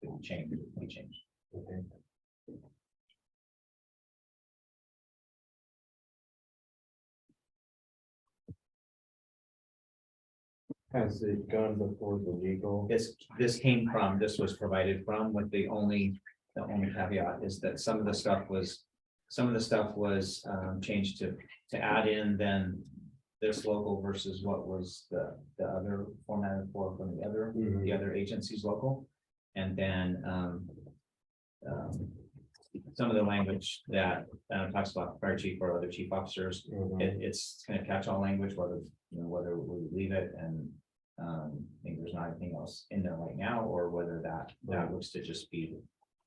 could be changed. Okay. has it gone before the legal? This was provided from, with the only caveat is that some of the stuff was changed to add in then this local versus what was the other formatted for from the other agencies local. And then some of the language that talks about fire chief or other chief officers, it's kind of catch-all language, whether we leave it and I think there's not anything else in there right now, or whether that looks to just be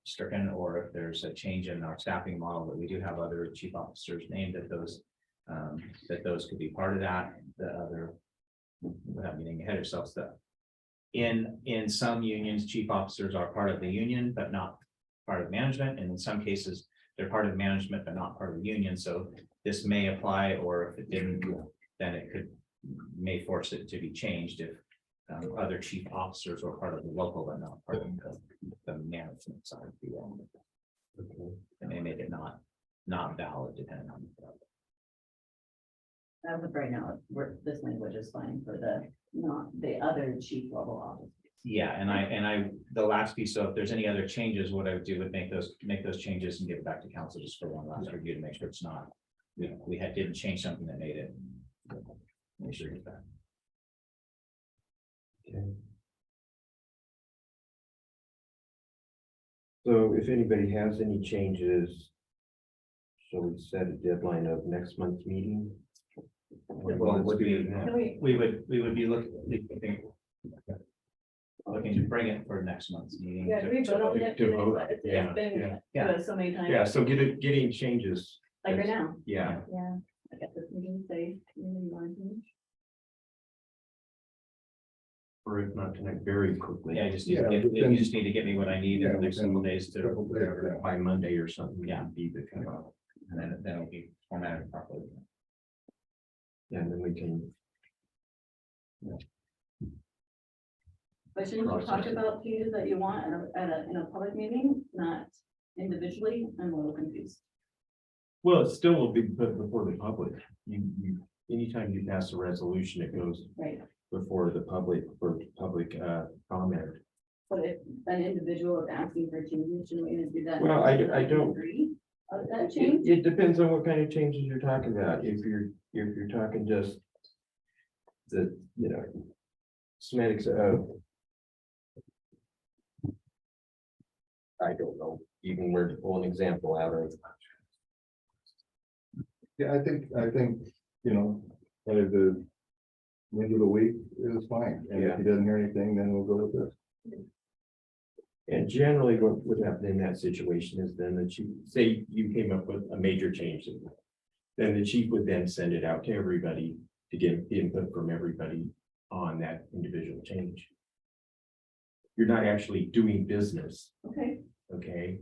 stricken, or if there's a change in our staffing model that we do have other chief officers named, that those could be part of that. The other, without getting ahead of ourselves, that in some unions, chief officers are part of the union but not part of management, and in some cases they're part of management but not part of the union. So this may apply, or if it didn't, then it may force it to be changed if other chief officers are part of the local but not part of the management side. And they make it not valid depending on. As of right now, this language is fine for the other chief level office. Yeah, and the last piece, so if there's any other changes, what I would do would make those changes and give it back to council just for one last review to make sure it's not, we didn't change something that made it. Make sure it's back. Okay. So if anybody has any changes, shall we set a deadline of next month's meeting? Well, it would be, Can we, we would be looking to bring it for next month's meeting. yeah, we vote on it to today, vote, but it's yeah, been yeah. so many times, Yeah, so getting changes, like right now, yeah, yeah. I got this meeting, say, or if not tonight, very quickly. Yeah, you just need to get me what I need in the next couple days to, By Monday or something. Yeah. Be the kind of, and then it'll be formatted properly. and then we can. But shouldn't you talk about changes that you want in a public meeting, not individually? I'm a little confused. Well, it still will be put before the public. Anytime you pass a resolution, it goes Right, before the public for public comment. but if an individual is asking for changes, shouldn't we just do that? Well, I so that we don't- agree of that change? It depends on what kind of changes you're talking about. If you're talking just the, semantics of. I don't know, even where to pull an example out of. Yeah, I think, by the end of the week is fine. And if he doesn't hear anything, then we'll go with this. And generally what would happen in that situation is then the chief, say you came up with a major change. Then the chief would then send it out to everybody to get input from everybody on that individual change. You're not actually doing business, Okay, okay?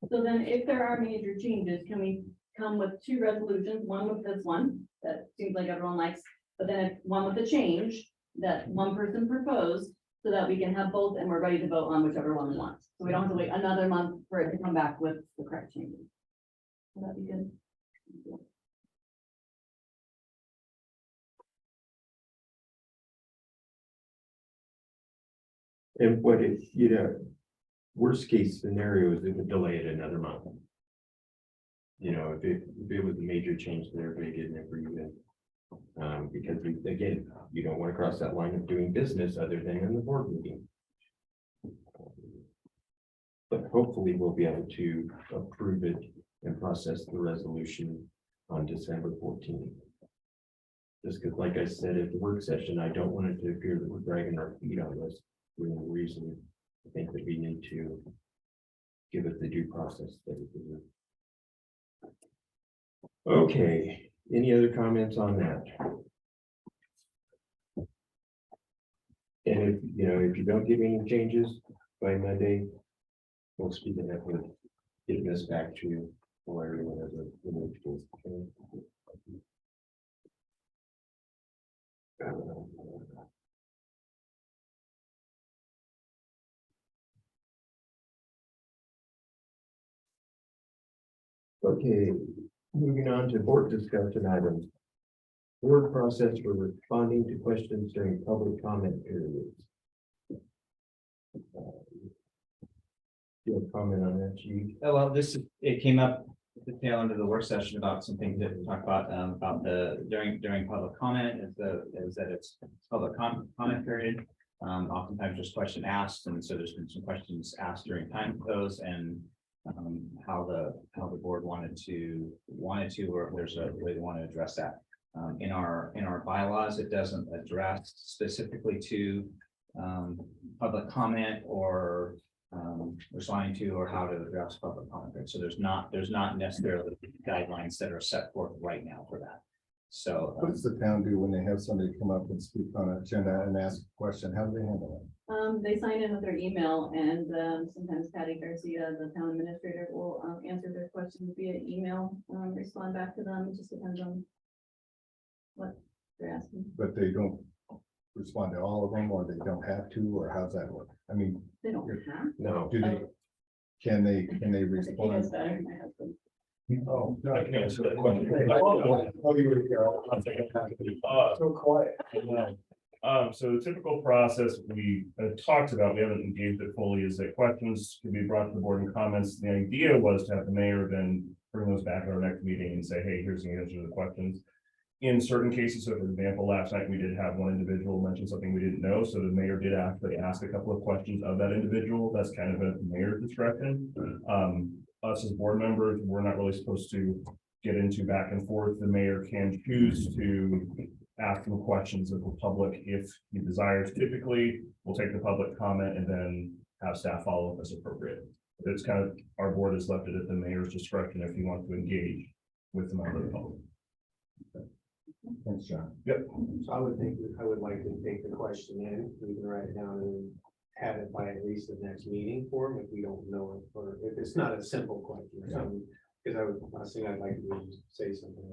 so then if there are major changes, can we come with two resolutions, one with this one, that seems like everyone likes, but then one with the change that one person proposed, so that we can have both and we're ready to vote on whichever one we want. So we don't have to wait another month for it to come back with the correct changes. Would that be good? And what if, worst case scenario is it would delay it another month. If it was a major change that everybody didn't agree with. Because again, you don't want to cross that line of doing business other than in the board meeting. But hopefully we'll be able to approve it and process the resolution on December 14th. Just because, like I said, at the work session, I don't want it to appear that we're dragging our feet on this. For no reason, I think that we need to give it the due process that it deserves. Okay, any other comments on that? And if you don't give any changes by Monday, we'll speak of that with getting this back to Larry whenever. Okay, moving on to board discussion items. Board process for responding to questions during public comment periods. You have a comment on that, Chief? Oh, well, it came up at the tail end of the work session about some things that we talked about the during public comment is that it's public comment period. Oftentimes there's question asked, and so there's been some questions asked during time those and how the board wanted to, or if there's a way they want to address that. In our bylaws, it doesn't address specifically to public comment or responding to or how to address public comment. So there's not necessarily guidelines that are set forth right now for that. So What does the town do when they have somebody come up and speak on an agenda and ask a question? How do they handle it? They sign in with their email and sometimes Patty Garcia, the town administrator, will answer their questions via email, respond back to them. It just depends on what they're asking. But they don't respond to all of them, or they don't have to, or how's that work? I mean, They don't have. No. do they, can they I think he respond? knows better than my husband. Oh, no, I can answer that question. Oh, you were here. So quiet. So the typical process we talked about, we haven't engaged it fully, is that questions can be brought to the board in comments. The idea was to have the mayor then bring those back at our next meeting and say, hey, here's the answer to the questions. in certain cases, so for example, last night we did have one individual mention something we didn't know, so the mayor did actually ask a couple of questions of that individual. That's kind of at the mayor's discretion. Us as board members, we're not really supposed to get into back and forth. The mayor can choose to ask them questions of the public if he desires. Typically, we'll take the public comment and then have staff follow up as appropriate. It's kind of, our board has left it at the mayor's discretion if he wants to engage with the member of the public. Thanks, John. Yep. So I would think, I would like to take the question in, we can write it down and have it by at least the next meeting for him if we don't know it, or if it's not a simple question or something. Because I think I'd like to just say something.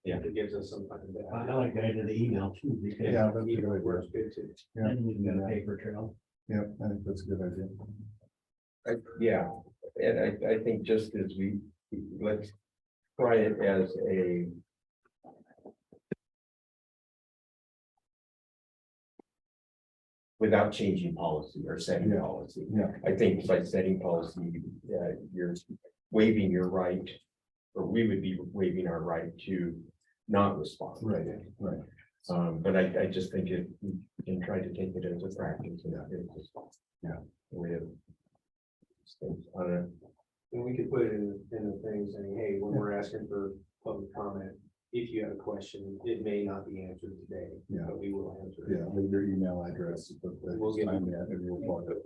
Yeah, it gives us some time I to. like the idea of the email too, because Yeah, that's a good It idea. works good too. then you can get a paper trail. Yeah, I think that's a good idea. Yeah, and I think just as let's try it as a. Without changing policy or setting Yeah. policy. Yeah. I think by setting policy, you're waiving your right, or we would be waiving our right to not respond. Right, right. But I just think if we can try to take it as a practice. Yeah. We have. Things on it. And we could put it in the thing saying, hey, when we're asking for public comment, if you have a question, it may not be answered today. Yeah. But we will answer it. Yeah, leave your email address. But We'll get- time that and we'll follow up.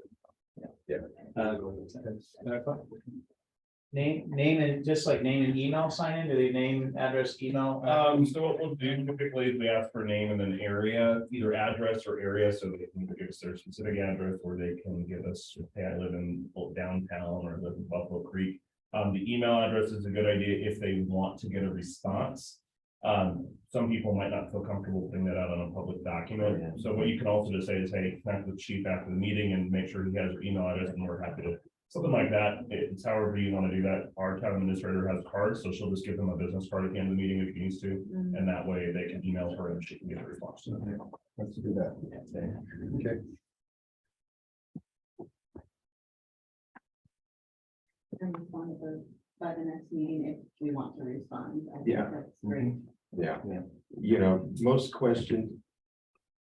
Name and just like name and email sign in, do they name, address, email? So what we'll do typically is we ask for name and then area, either address or area, so they can give us their specific address, or they can give us, hey, I live in downtown or I live in Buffalo Creek. The email address is a good idea if they want to get a response. Some people might not feel comfortable putting that out on a public document. So what you can also just say is, hey, connect with the chief after the meeting and make sure he has your email address, and we're happy to. Something like that. It's however you want to do that. Our town administrator has cards, so she'll just give them a business card at the end of the meeting if he needs to. Mhm. And that way they can email her and she can get a response to them. Let's do that. Okay. And respond by the next meeting if we want to respond. I think Yeah. That's great. Yeah, you know, most questions.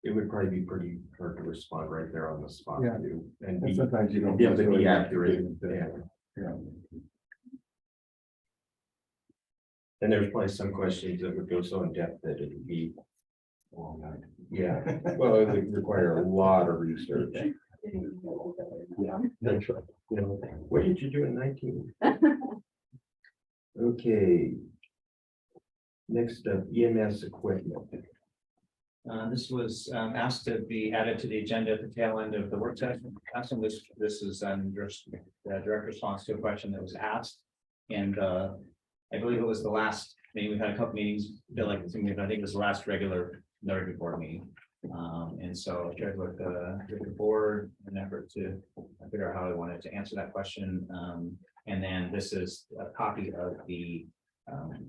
It would probably be pretty hard to respond right there on the spot. Yeah. Too, and And be, sometimes you don't. be able to be necessarily accurate. get it, Yeah. Yeah. And there's probably some questions that would go so in depth that it would be. Yeah, well, it would require a lot of research. Yeah, that's right. You know, what did you do in 19? Okay. Next up, EMS equipment. This was asked to be added to the agenda at the tail end of the work session. This is just direct response to a question that was asked. And I believe it was the last meeting. We've had a couple meetings, feel like it's, I think it was the last regular board meeting. And so I shared with the board an effort to figure out how I wanted to answer that question. And then this is a copy of the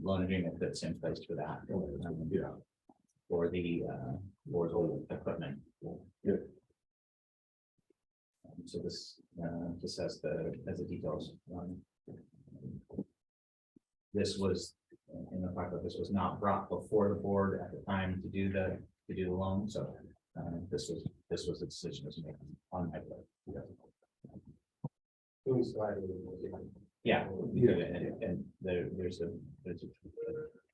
loan agreement that's in place for that. Yeah. For the equipment. So this just has the details. This was in the fact that this was not brought before the board at the time to do the loan, so this was the decision was made on my part. Yeah, and there's a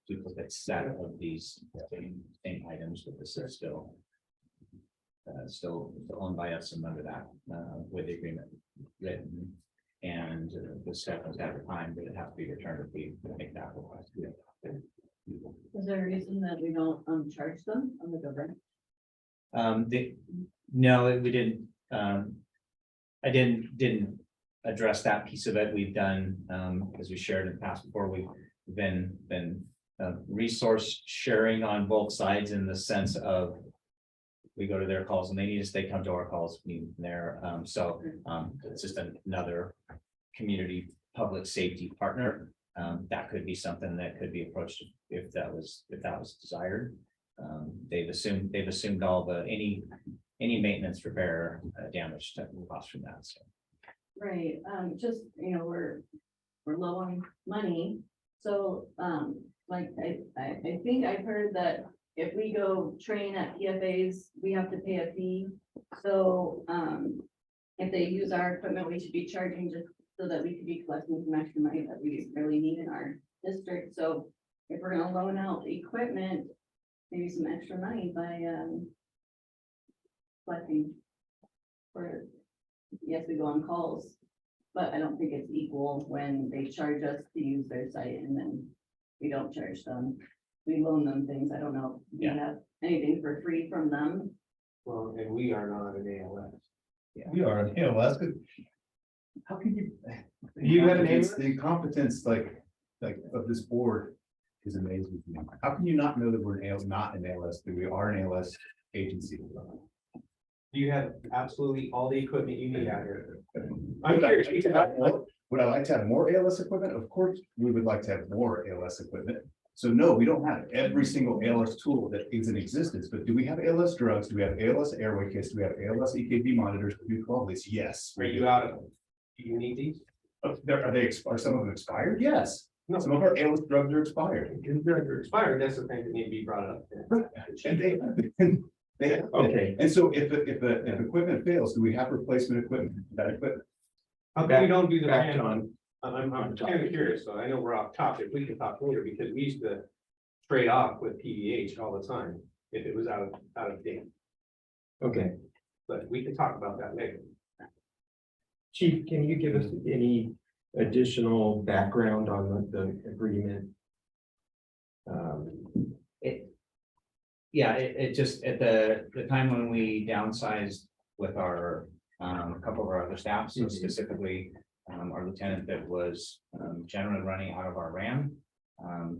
duplicate set of these same items, but this is still owned by us and under that with the agreement written. And the step was at the time that it has to be returned if we make that request. Is there a reason that we don't charge them on the government? No, we didn't. I didn't address that piece of it. We've done, as we shared in the past before, we've been resource sharing on both sides in the sense of we go to their calls and they need us, they come to our calls, we there. So it's just another community public safety partner. That could be something that could be approached if that was desired. They've assumed all the any maintenance, repair, damage that will cost from that. So. Right, just, we're low on money. So, like, I think I've heard that if we go train at PFAs, we have to pay a fee. So, if they use our equipment, we should be charging just so that we could be collecting some extra money that we really need in our district. So if we're gonna loan out the equipment, maybe some extra money by, collecting. For, yes, we go on calls, but I don't think it's equal when they charge us to use their site and then we don't charge them. We loan them things. I don't know. if we Yeah. have anything for free from them. Well, and we are not an ALS. We are, you know, that's good. How can you? You have an Competence- ALS? The competence like of this board is amazing to me. How can you not know that we're an ALS, not an ALS, that we are an ALS agency? You have absolutely all the equipment you need out here. I'm Would I curious. like to have more- would I like to have more ALS equipment? Of course, we would like to have more ALS equipment. So no, we don't have every single ALS tool that is in existence, but do we have ALS drugs? Do we have ALS airway kits? Do we have ALS EKG monitors? Do we do all this? Yes. Are you out of them? Do you need these? Are are some of them expired? Yes. No. Some of our ALS drugs are expired. If they're expired, that's the thing that need to be brought up. And they, Okay. and so if equipment fails, do we have replacement equipment? That equipment, How come we don't do the? Back plan- on, I'm kind of curious, so I know we're off topic, we can talk later, because we used to trade off with PVH all the time, if it was out of date, okay. but we can talk about that later. Chief, can you give us any additional background on the agreement? It just, at the time when we downsized with our, a couple of our other staff, so specifically, our lieutenant that was, generally running out of our RAM.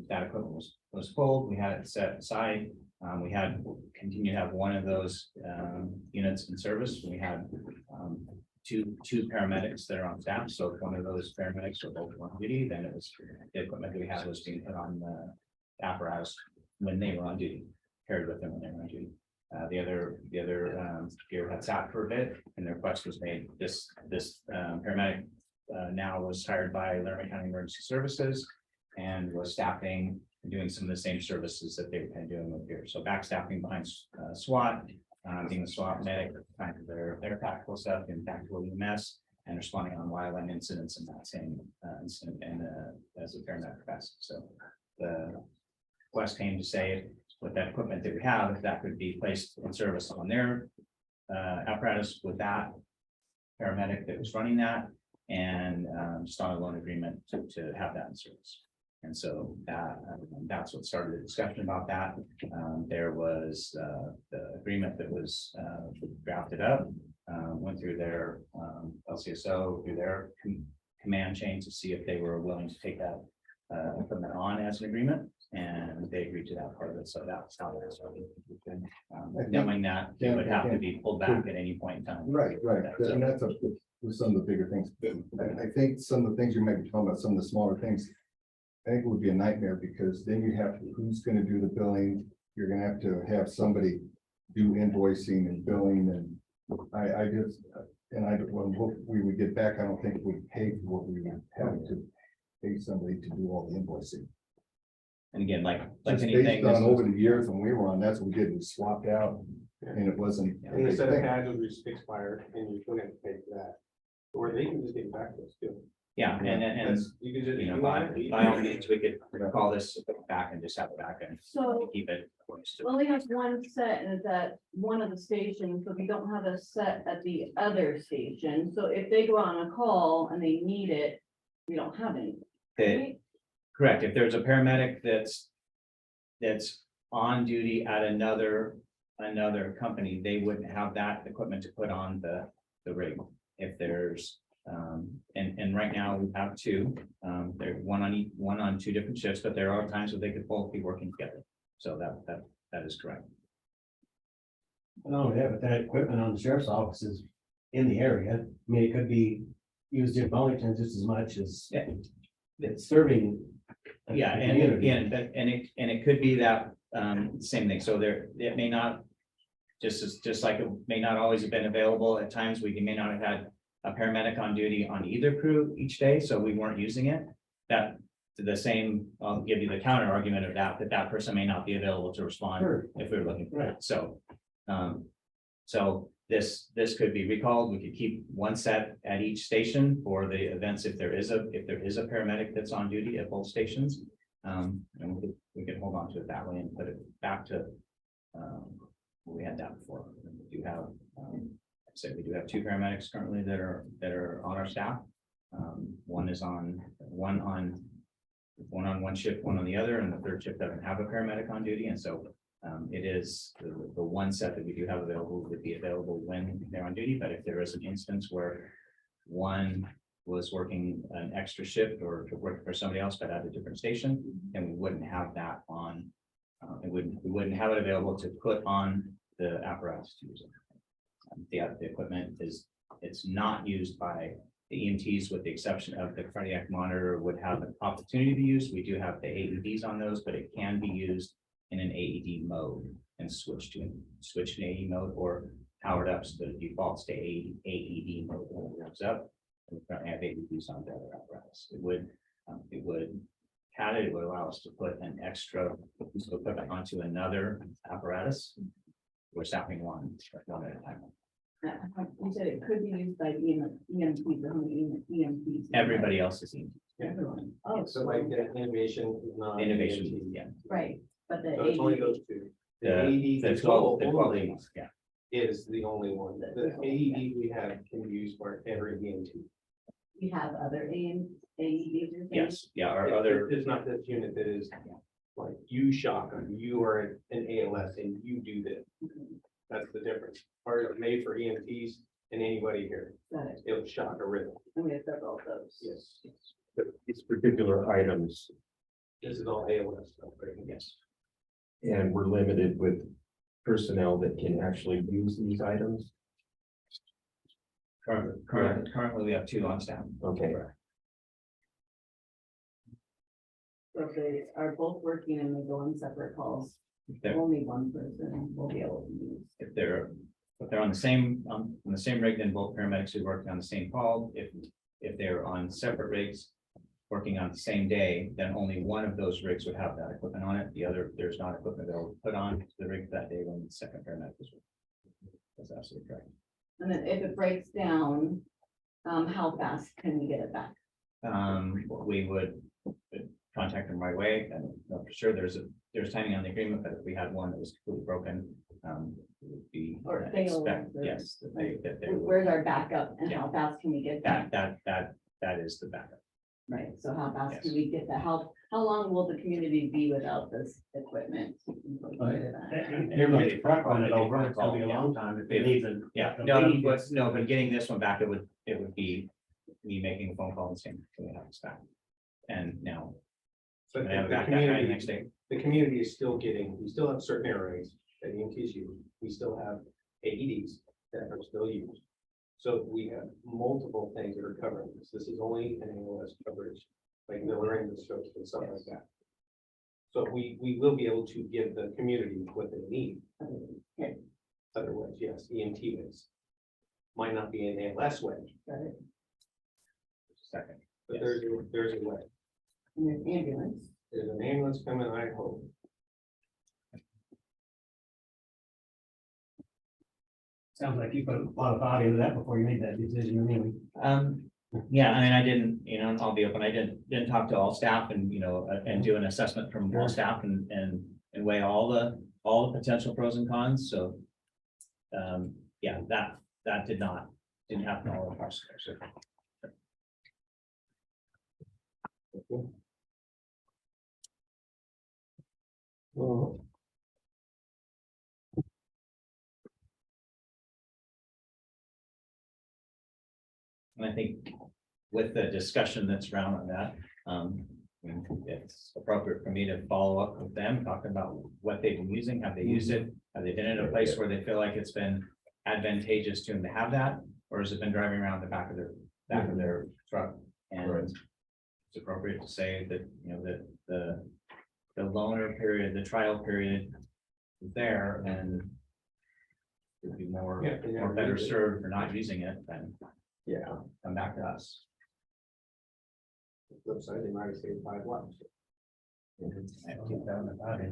That equipment was pulled, we had it set aside, we had, continue to have one of those, units in service, we had, two paramedics that are on staff, so if one of those paramedics were both on duty, then it was, the equipment that we had was being put on the apparatus when they were on duty, carried with them when they were on duty. The other gear had sat for a bit, and the request was made, this paramedic now was hired by Laramie County Emergency Services and was staffing and doing some of the same services that they were kind of doing with here. So backstaffing behind SWAT, being a SWAT medic, kind of their tactical stuff and tactical EMS, and responding on wildland incidents in that same incident and as a paramedic capacity. So the request came to say with that equipment that we have, if that could be placed in service on their apparatus with that paramedic that was running that, and just on a loan agreement to have that in service. And so that's what started the discussion about that. There was the agreement that was drafted up, went through their LCSO, through their command chain to see if they were willing to take that equipment on as an agreement, and they agreed to that part of it. So that's how that started. Knowing that it would have to be pulled back at any point in time. Right, and that's with some of the bigger things. I think some of the things you might be talking about, some of the smaller things, I think it would be a nightmare, because then you have, who's gonna do the billing? You're gonna have to have somebody do invoicing and billing, and I just, and I, when we would get back, I don't think we'd pay for what we would have to pay somebody to do all the invoicing. And again, like Just anything, based this on was- over the years when we were on, that's what we did, we swapped out, and it wasn't. a And the big set of thing. pads was expired, and you're gonna have to pay for that, or they can just get it back to us too. yeah, and That's, you can just, you know, you by want it, all means, we could call this back and just have it back and So keep it. we only have one set, and it's at one of the stations, but we don't have a set at the other station. So if they go on a call and they need it, we don't have any. That- Correct, if there's a paramedic that's on duty at another company, they wouldn't have that equipment to put on the rig. If there's, and right now we have two, they're one on two different shifts, but there are times where they could both be working together. So that is correct. No, yeah, but that equipment on the sheriff's office is in the area. I mean, it could be used in Wellington just as much as Yeah. it's serving. the Yeah, and community. it could be that, same thing, so it may not. Just like it may not always have been available, at times we may not have had a paramedic on duty on either crew each day, so we weren't using it. That the same, I'll give you the counter argument of that, that person may not be available to respond Sure. if we were looking for Right. that. So, so this could be recalled. We could keep one set at each station for the events if there is a paramedic that's on duty at both stations. And we could hold on to it that way and put it back to, we had that before. We do have, we do have 2 paramedics currently that are on our staff. One on one shift, one on the other, and the third shift doesn't have a paramedic on duty. And so it is the one set that we do have available would be available when they're on duty. But if there is an instance where one was working an extra shift or working for somebody else but at a different station, then we wouldn't have that on. We wouldn't have it available to put on the apparatus to use it. The equipment it's not used by the EMTs, with the exception of the cardiac monitor would have an opportunity to be used. We do have the AEDs on those, but it can be used in an AED mode and switch to AED mode or powered up so that it defaults to AED mode when it ramps up. We currently have AEDs on the other apparatus. It would allow us to put an extra piece of equipment onto another apparatus. We're stopping one at a time. You said it could be used by EMTs, but how many EMTs? Everybody else is Everyone. Oh, So like the innovation is not. innovation, yeah. right, but the. So it's only AED those 2. The The AED 12 control only, only yeah. is the only one. The AED we have can be used for every EMT. We have other AEDs. or things? Yes, yeah, our other, It's not this unit that is like you shotgun, you are an ALS and you do this. That's the difference. Ours are made for EMTs and anybody here. Got it. It'll shock a rhythm. And we have several of those. Yes. But these particular items, This is all ALS stuff, right? yes, and we're limited with personnel that can actually use these items. currently we have 2 on staff. Okay, So if they are both working and they go on separate calls, They're- only one person will be able to use. If they're on the same, on the same rig, then both paramedics who work on the same call. If they're on separate rigs, working on the same day, then only one of those rigs would have that equipment on it. The other, there's not equipment they'll put on the rig that day when the second paramedic is working. That's absolutely correct. And then if it breaks down, how fast can we get it back? We would contact them right away and know for sure there's timing on the agreement, but if we had one that was completely broken, it would be. Or fail, expect, or- yes, that they would. Where's our backup and how fast can we get that? That is the backup. Right, so how fast Yes. can we get that? How long will the community be without this equipment? Everybody's front on it over, it's gonna be a long time if it needs a. Yeah, but getting this one back, it would be me making a phone call and saying, can we have this back? And now, But I have it the back that night, community, next day. the community is still getting, we still have certain areas that EMTs use. We still have AEDs that are still used. So we have multiple things that are covering this. This is only an ALS coverage, like the laryngeal strokes and stuff like that. So we will be able to give the community what they need. Okay. Otherwise, yes, EMT ways. Might not be an ALS way, Got it. Second. but Yes. there's a way. And there's ambulance. There's an ambulance coming, I hope. Sounds like you put a lot of thought into that before you made that decision, anyway. Yeah, I mean, I didn't, I'll be open, I didn't talk to all staff and, and do an assessment from all staff and weigh all the potential pros and cons, so. Yeah, that didn't happen all at once. So. well, And I think with the discussion that's around on that, it's appropriate for me to follow up with them, talking about what they've been using, have they used it? Have they been in a place where they feel like it's been advantageous to them to have that? Or has it been driving around the back of their truck? And Right. it's appropriate to say that, that the loaner period, the trial period is there and would be more better served for not using it than yeah, come back to us. Flip side, they might have saved 5 lives. Keep that in the body.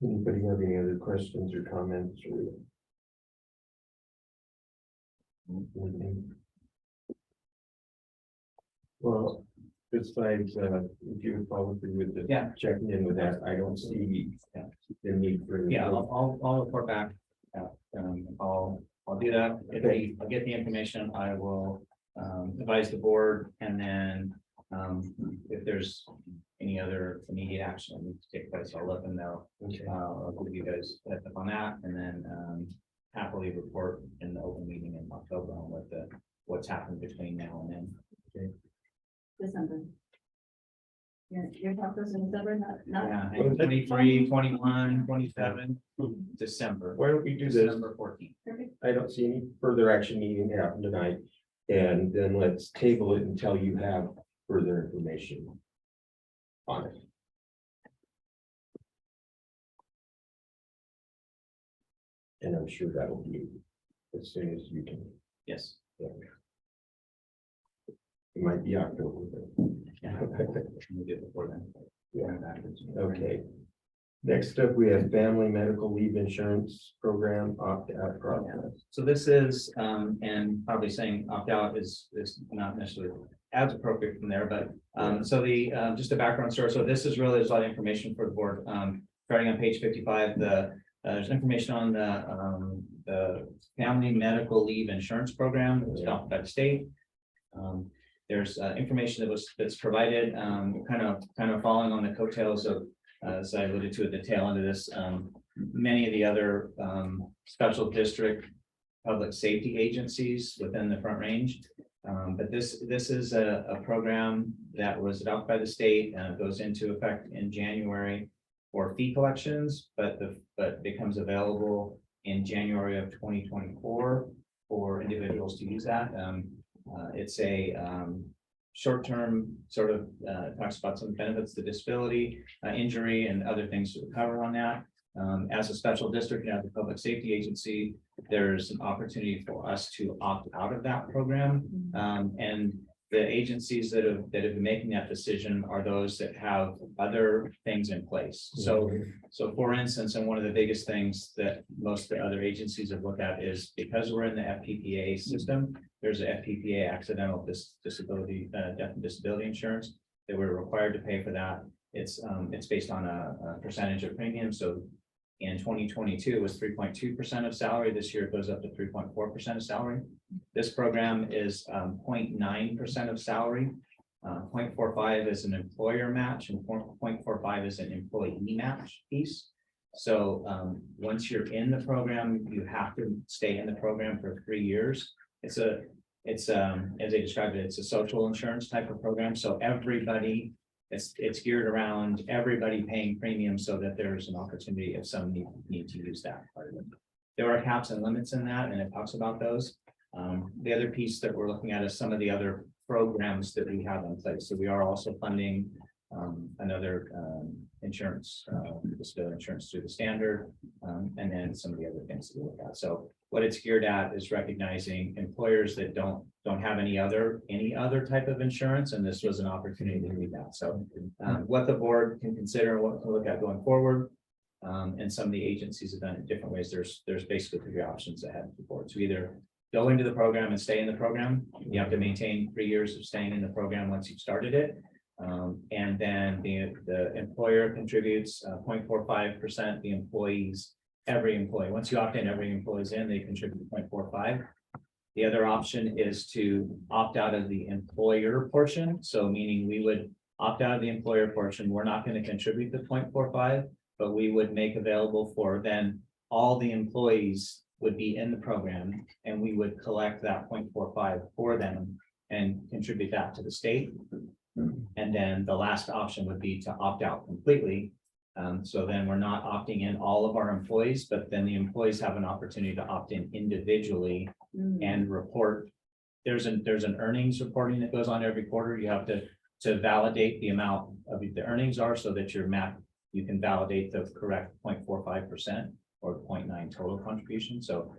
Anybody have any other questions or comments or? Anything? Well, besides, if you follow through with the Yeah. checking in with that, I don't see the need for. Yeah, I'll report back. I'll do that. I'll get the information. I will advise the board, and then if there's any other immediate action that needs to take place, I'll let them know. Okay. I'll give you guys a heads up on that, and then happily report in the open meeting in October on what's happened between now and then. December. Your process in December, not. Yeah, 23, 21, 27, December. Why don't we do this? December 14th. Perfect. I don't see any further action needing to happen tonight. And then let's table it until you have further information on it. And I'm sure that'll be as soon as you can. Yes. It might be October. Yeah. We'll do it before then. Yeah. Okay. Next up, we have family medical leave insurance program opt-out process. So this is, and probably saying opt-out is not necessarily as appropriate from there, but, so the, just a background story. So this is really, there's a lot of information for the board. Starting on page 55, there's information on the family medical leave insurance program that was adopted by the state. There's information that's provided, kind of following on the coattails of, as I alluded to at the tail end of this, many of the other special district public safety agencies within the Front Range. But this is a program that was adopted by the state and goes into effect in January for fee collections, but becomes available in January of 2024 for individuals to use that. It's a short-term sort of talks about some benefits to disability, injury, and other things to cover on that. As a special district, as a public safety agency, there's an opportunity for us to opt out of that program. And the agencies that have been making that decision are those that have other things in place. So for instance, and one of the biggest things that most of the other agencies have looked at is because we're in the FPPA system, there's a FPPA accidental disability, death and disability insurance that we're required to pay for that. It's based on a percentage of premium. So in 2022 it was 3.2% of salary. This year it goes up to 3.4% of salary. This program is 0.9% of salary. 0.45 is an employer match and 0.45 is an employee match piece. So once you're in the program, you have to stay in the program for 3 years. It's as they described it, it's a social insurance type of program. So everybody, it's geared around everybody paying premium so that there's an opportunity if some need to use that part of it. There are caps and limits in that, and it talks about those. The other piece that we're looking at is some of the other programs that we have in place. So we are also funding another insurance, disability insurance through the standard, and then some of the other things that we look at. So what it's geared at is recognizing employers that don't have any other type of insurance, and this was an opportunity to do that. So what the board can consider and what to look at going forward. And some of the agencies have done it in different ways. There's basically 3 options ahead of the board. So either go into the program and stay in the program. You have to maintain 3 years of staying in the program once you've started it. And then the employer contributes 0.45%, the employees, every employee. Once you opt in, every employee's in, they contribute 0.45. The other option is to opt out of the employer portion. So meaning we would opt out of the employer portion. We're not going to contribute the 0.45, but we would make available for then all the employees would be in the program, and we would collect that 0.45 for them and contribute that to the state. And then the last option would be to opt out completely. So then we're not opting in all of our employees, but then the employees have an opportunity to opt in individually and report. There's an earnings reporting that goes on every quarter. You have to validate the amount of the earnings are so that you can validate the correct 0.45% or 0.9 total contribution. So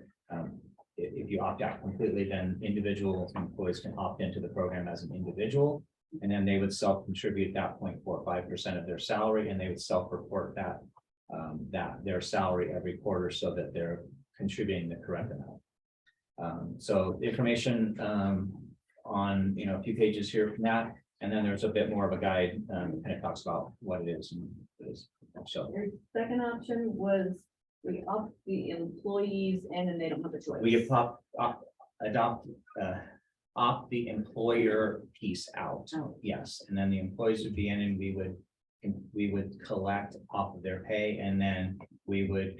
if you opt out completely, then individual employees can opt into the program as an individual. And then they would self-contribute that 0.45% of their salary, and they would self-report that, their salary every quarter so that they're contributing the correct amount. So the information, on, a few pages here from that, and then there's a bit more of a guide, kind of talks about what it is and what it is. So Your second option was we opt the employees and then they don't have a choice. we opt the employer piece out. Oh. Yes, and then the employees would be in, and we would collect off of their pay, and then we would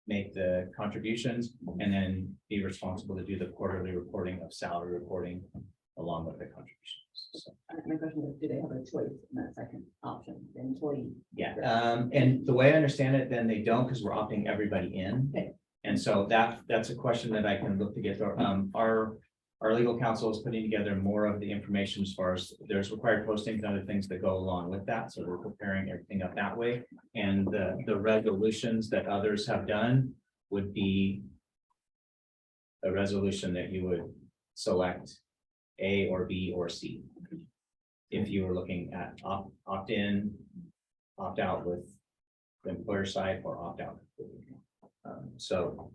make the contributions and then be responsible to do the quarterly reporting of salary reporting along with the contributions. So, My question is, do they have a choice in that second option, the employee? yeah, and the way I understand it, then they don't, because we're opting everybody in. Okay. And so that's a question that I can look to get. Our legal counsel is putting together more of the information as far as there's required postings and other things that go along with that. So we're preparing everything up that way. And the resolutions that others have done would be a resolution that you would select A or B or C. If you were looking at opt-in, opt-out with the employer side, or opt-out. So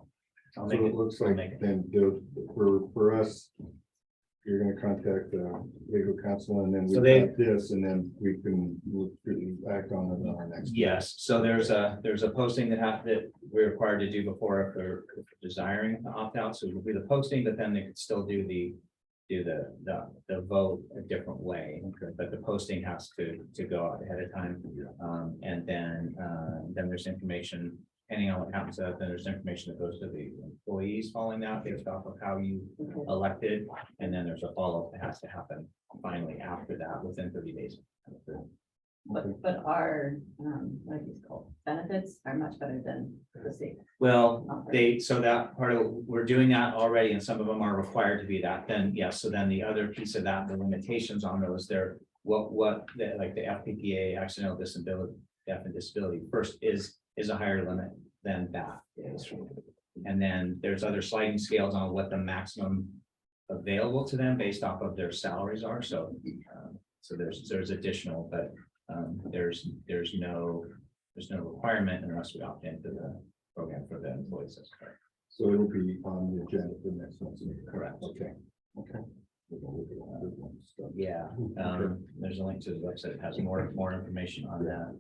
I'll So make it it, looks I'll like make it. then for us, you're gonna contact legal counsel and then So we they- got this and then we can act on it on our next. Yes, so there's a posting that we're required to do before if they're desiring to opt out. So we'll do the posting, but then they could still do the vote a different way. But the posting has to go out ahead of time. And then there's information, depending on what happens, then there's information that goes to the employees following that based off of how you elected. And then there's a follow-up that has to happen finally after that within 30 days. But our, what are these called? Benefits are much better than the state. Well, so that part of, we're doing that already, and some of them are required to be that, then, yes, so then the other piece of that, the limitations on those, they're, like the FPPA, accidental disability, death and disability, first is a higher limit than that is. And then there's other sliding scales on what the maximum available to them based off of their salaries are, so there's additional, but there's no requirement unless we opt into the program for the employees. That's correct. So it'll be on the agenda for next month's meeting. Correct. Okay. Yeah, there's a link to the website that has more information on that.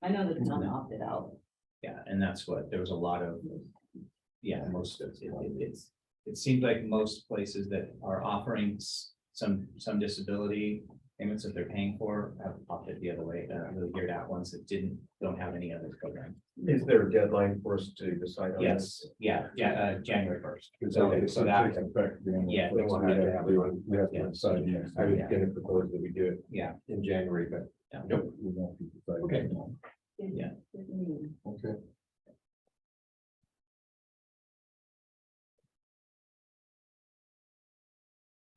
I know that some opted out. Yeah, and that's what, there was a lot of, most of it seems like most places that are offering some disability payments that they're paying for have opted the other way, really geared out ones that don't have any other program. Is there a deadline for us to decide on this? Yes, January 1st. So that. Yeah. We have to decide next. I was gonna propose that we do it Yeah. in January, but Nope. We won't be deciding. Okay. Yeah. Okay.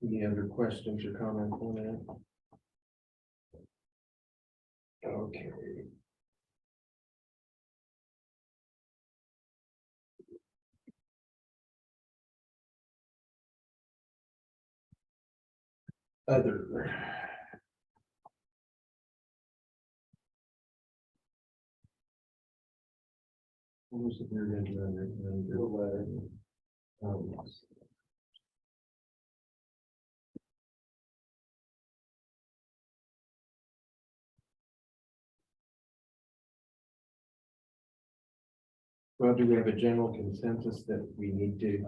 any other questions or comments on that? Okay. Other. What was the very end of the letter? Well, do we have a general consensus that we need to?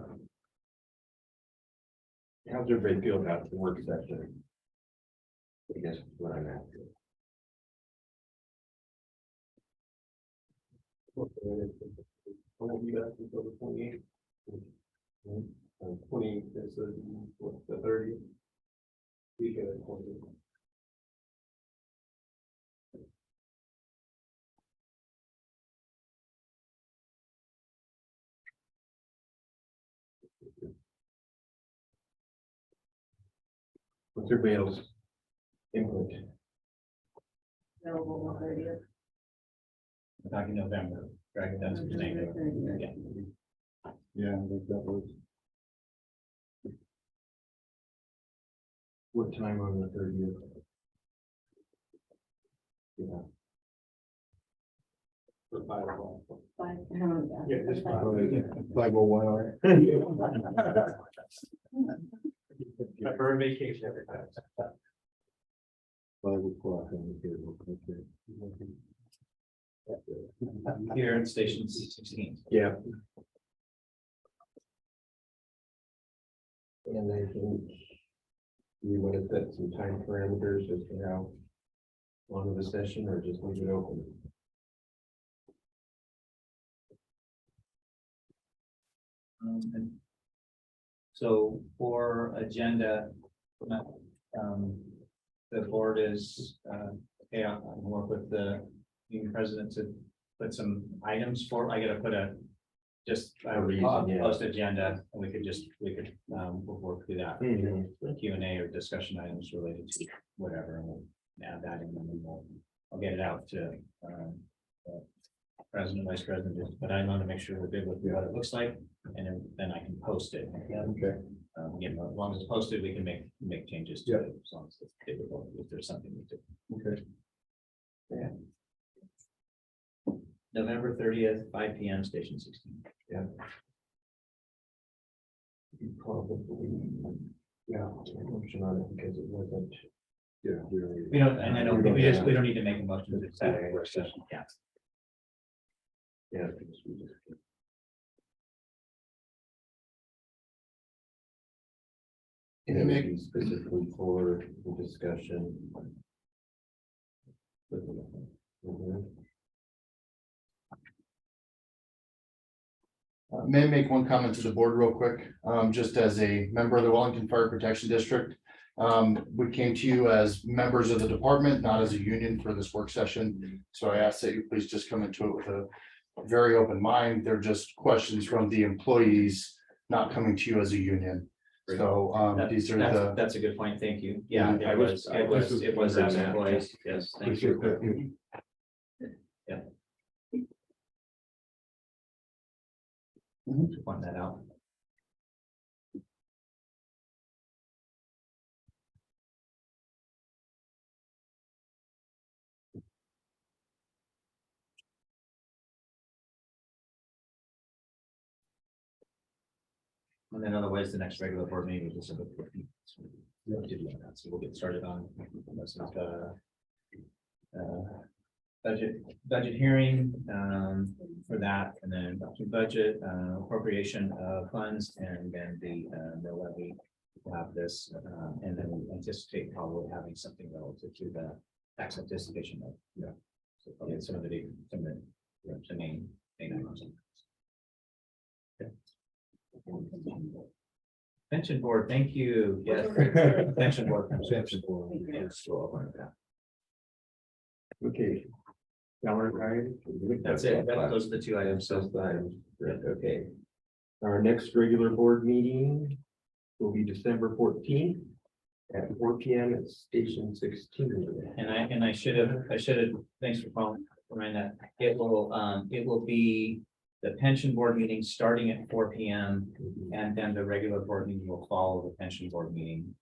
How's everybody feel about the work session? I guess that's what I'm asking. What you got until the 28th? 20, this is what, the 30th? Week of the 20th. What's everybody else input? Available on 30th. Back in November, right? That's what you're saying. Yeah. Yeah, I think that was. What time on the 30th? Yeah. For 5 o'clock. Five, I don't know. Yeah, just Five. 5:01. For a vacation every time. 5 o'clock on the table, okay. Here at station 16. Yeah. And I think we want to set some time parameters as to how long of a session or just leave it open. And so for agenda, the board is, okay, I'll work with the union president to put some items for, I gotta put a, just a reason, yeah. post agenda, and we could, we'll work through that. Q&A or discussion items related to whatever, and we'll add that in, and then I'll get it out to, president, vice president, but I want to make sure we're good with what it looks like, and then I can post it. Okay. You know, as long as it's posted, we can make changes to it, as long as it's capable, if there's something we do. Okay. Yeah. November 30th, 5 PM, station 16. Yeah. Probably. Yeah. Motion on it because it wasn't. Yeah. We don't, and I don't, we don't need to make a motion to set a work session, yeah. Yeah. And it may be specifically for the discussion. Mhm. May I make one comment to the board real quick, just as a member of the Wellington Fire Protection District. We came to you as members of the department, not as a union for this work session. So I ask that you please just come into it with a very open mind. They're just questions from the employees, not coming to you as a union. So these are the. That's a good point, thank you. Yeah, I was it was as wondering that. employees, yes, thank you. Yeah. To point that out. And then otherwise, the next regular board meeting is December 14th. So we'll do that. So we'll get started on this is budget hearing for that, and then budget appropriation of funds, and then the levy. We'll have this, and then we anticipate probably having something relative to the tax anticipation. Yeah. So probably some of the main items. Pension board, thank you. Yes. Pension board. Okay. Calendar item? That's it. Those are the two items. Those items. Right, okay. Our next regular board meeting will be December 14th at 4 PM at station 16. And I should have, thanks for calling, remind that, it will be the pension board meeting starting at 4 PM, and then the regular board meeting will follow the pension board meeting.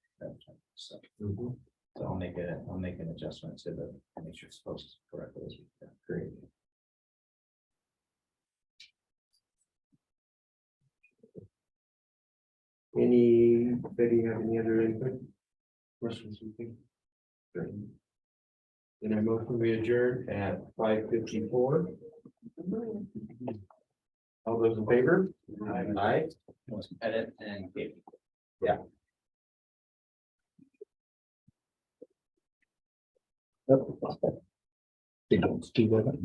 So I'll make an adjustment to make sure it's posted correctly as we go. Great. Anybody have any other input? Questions? Great. Then I motion we adjourn at 5:54. All those in favor? Aye. Edit and Katie. Yeah.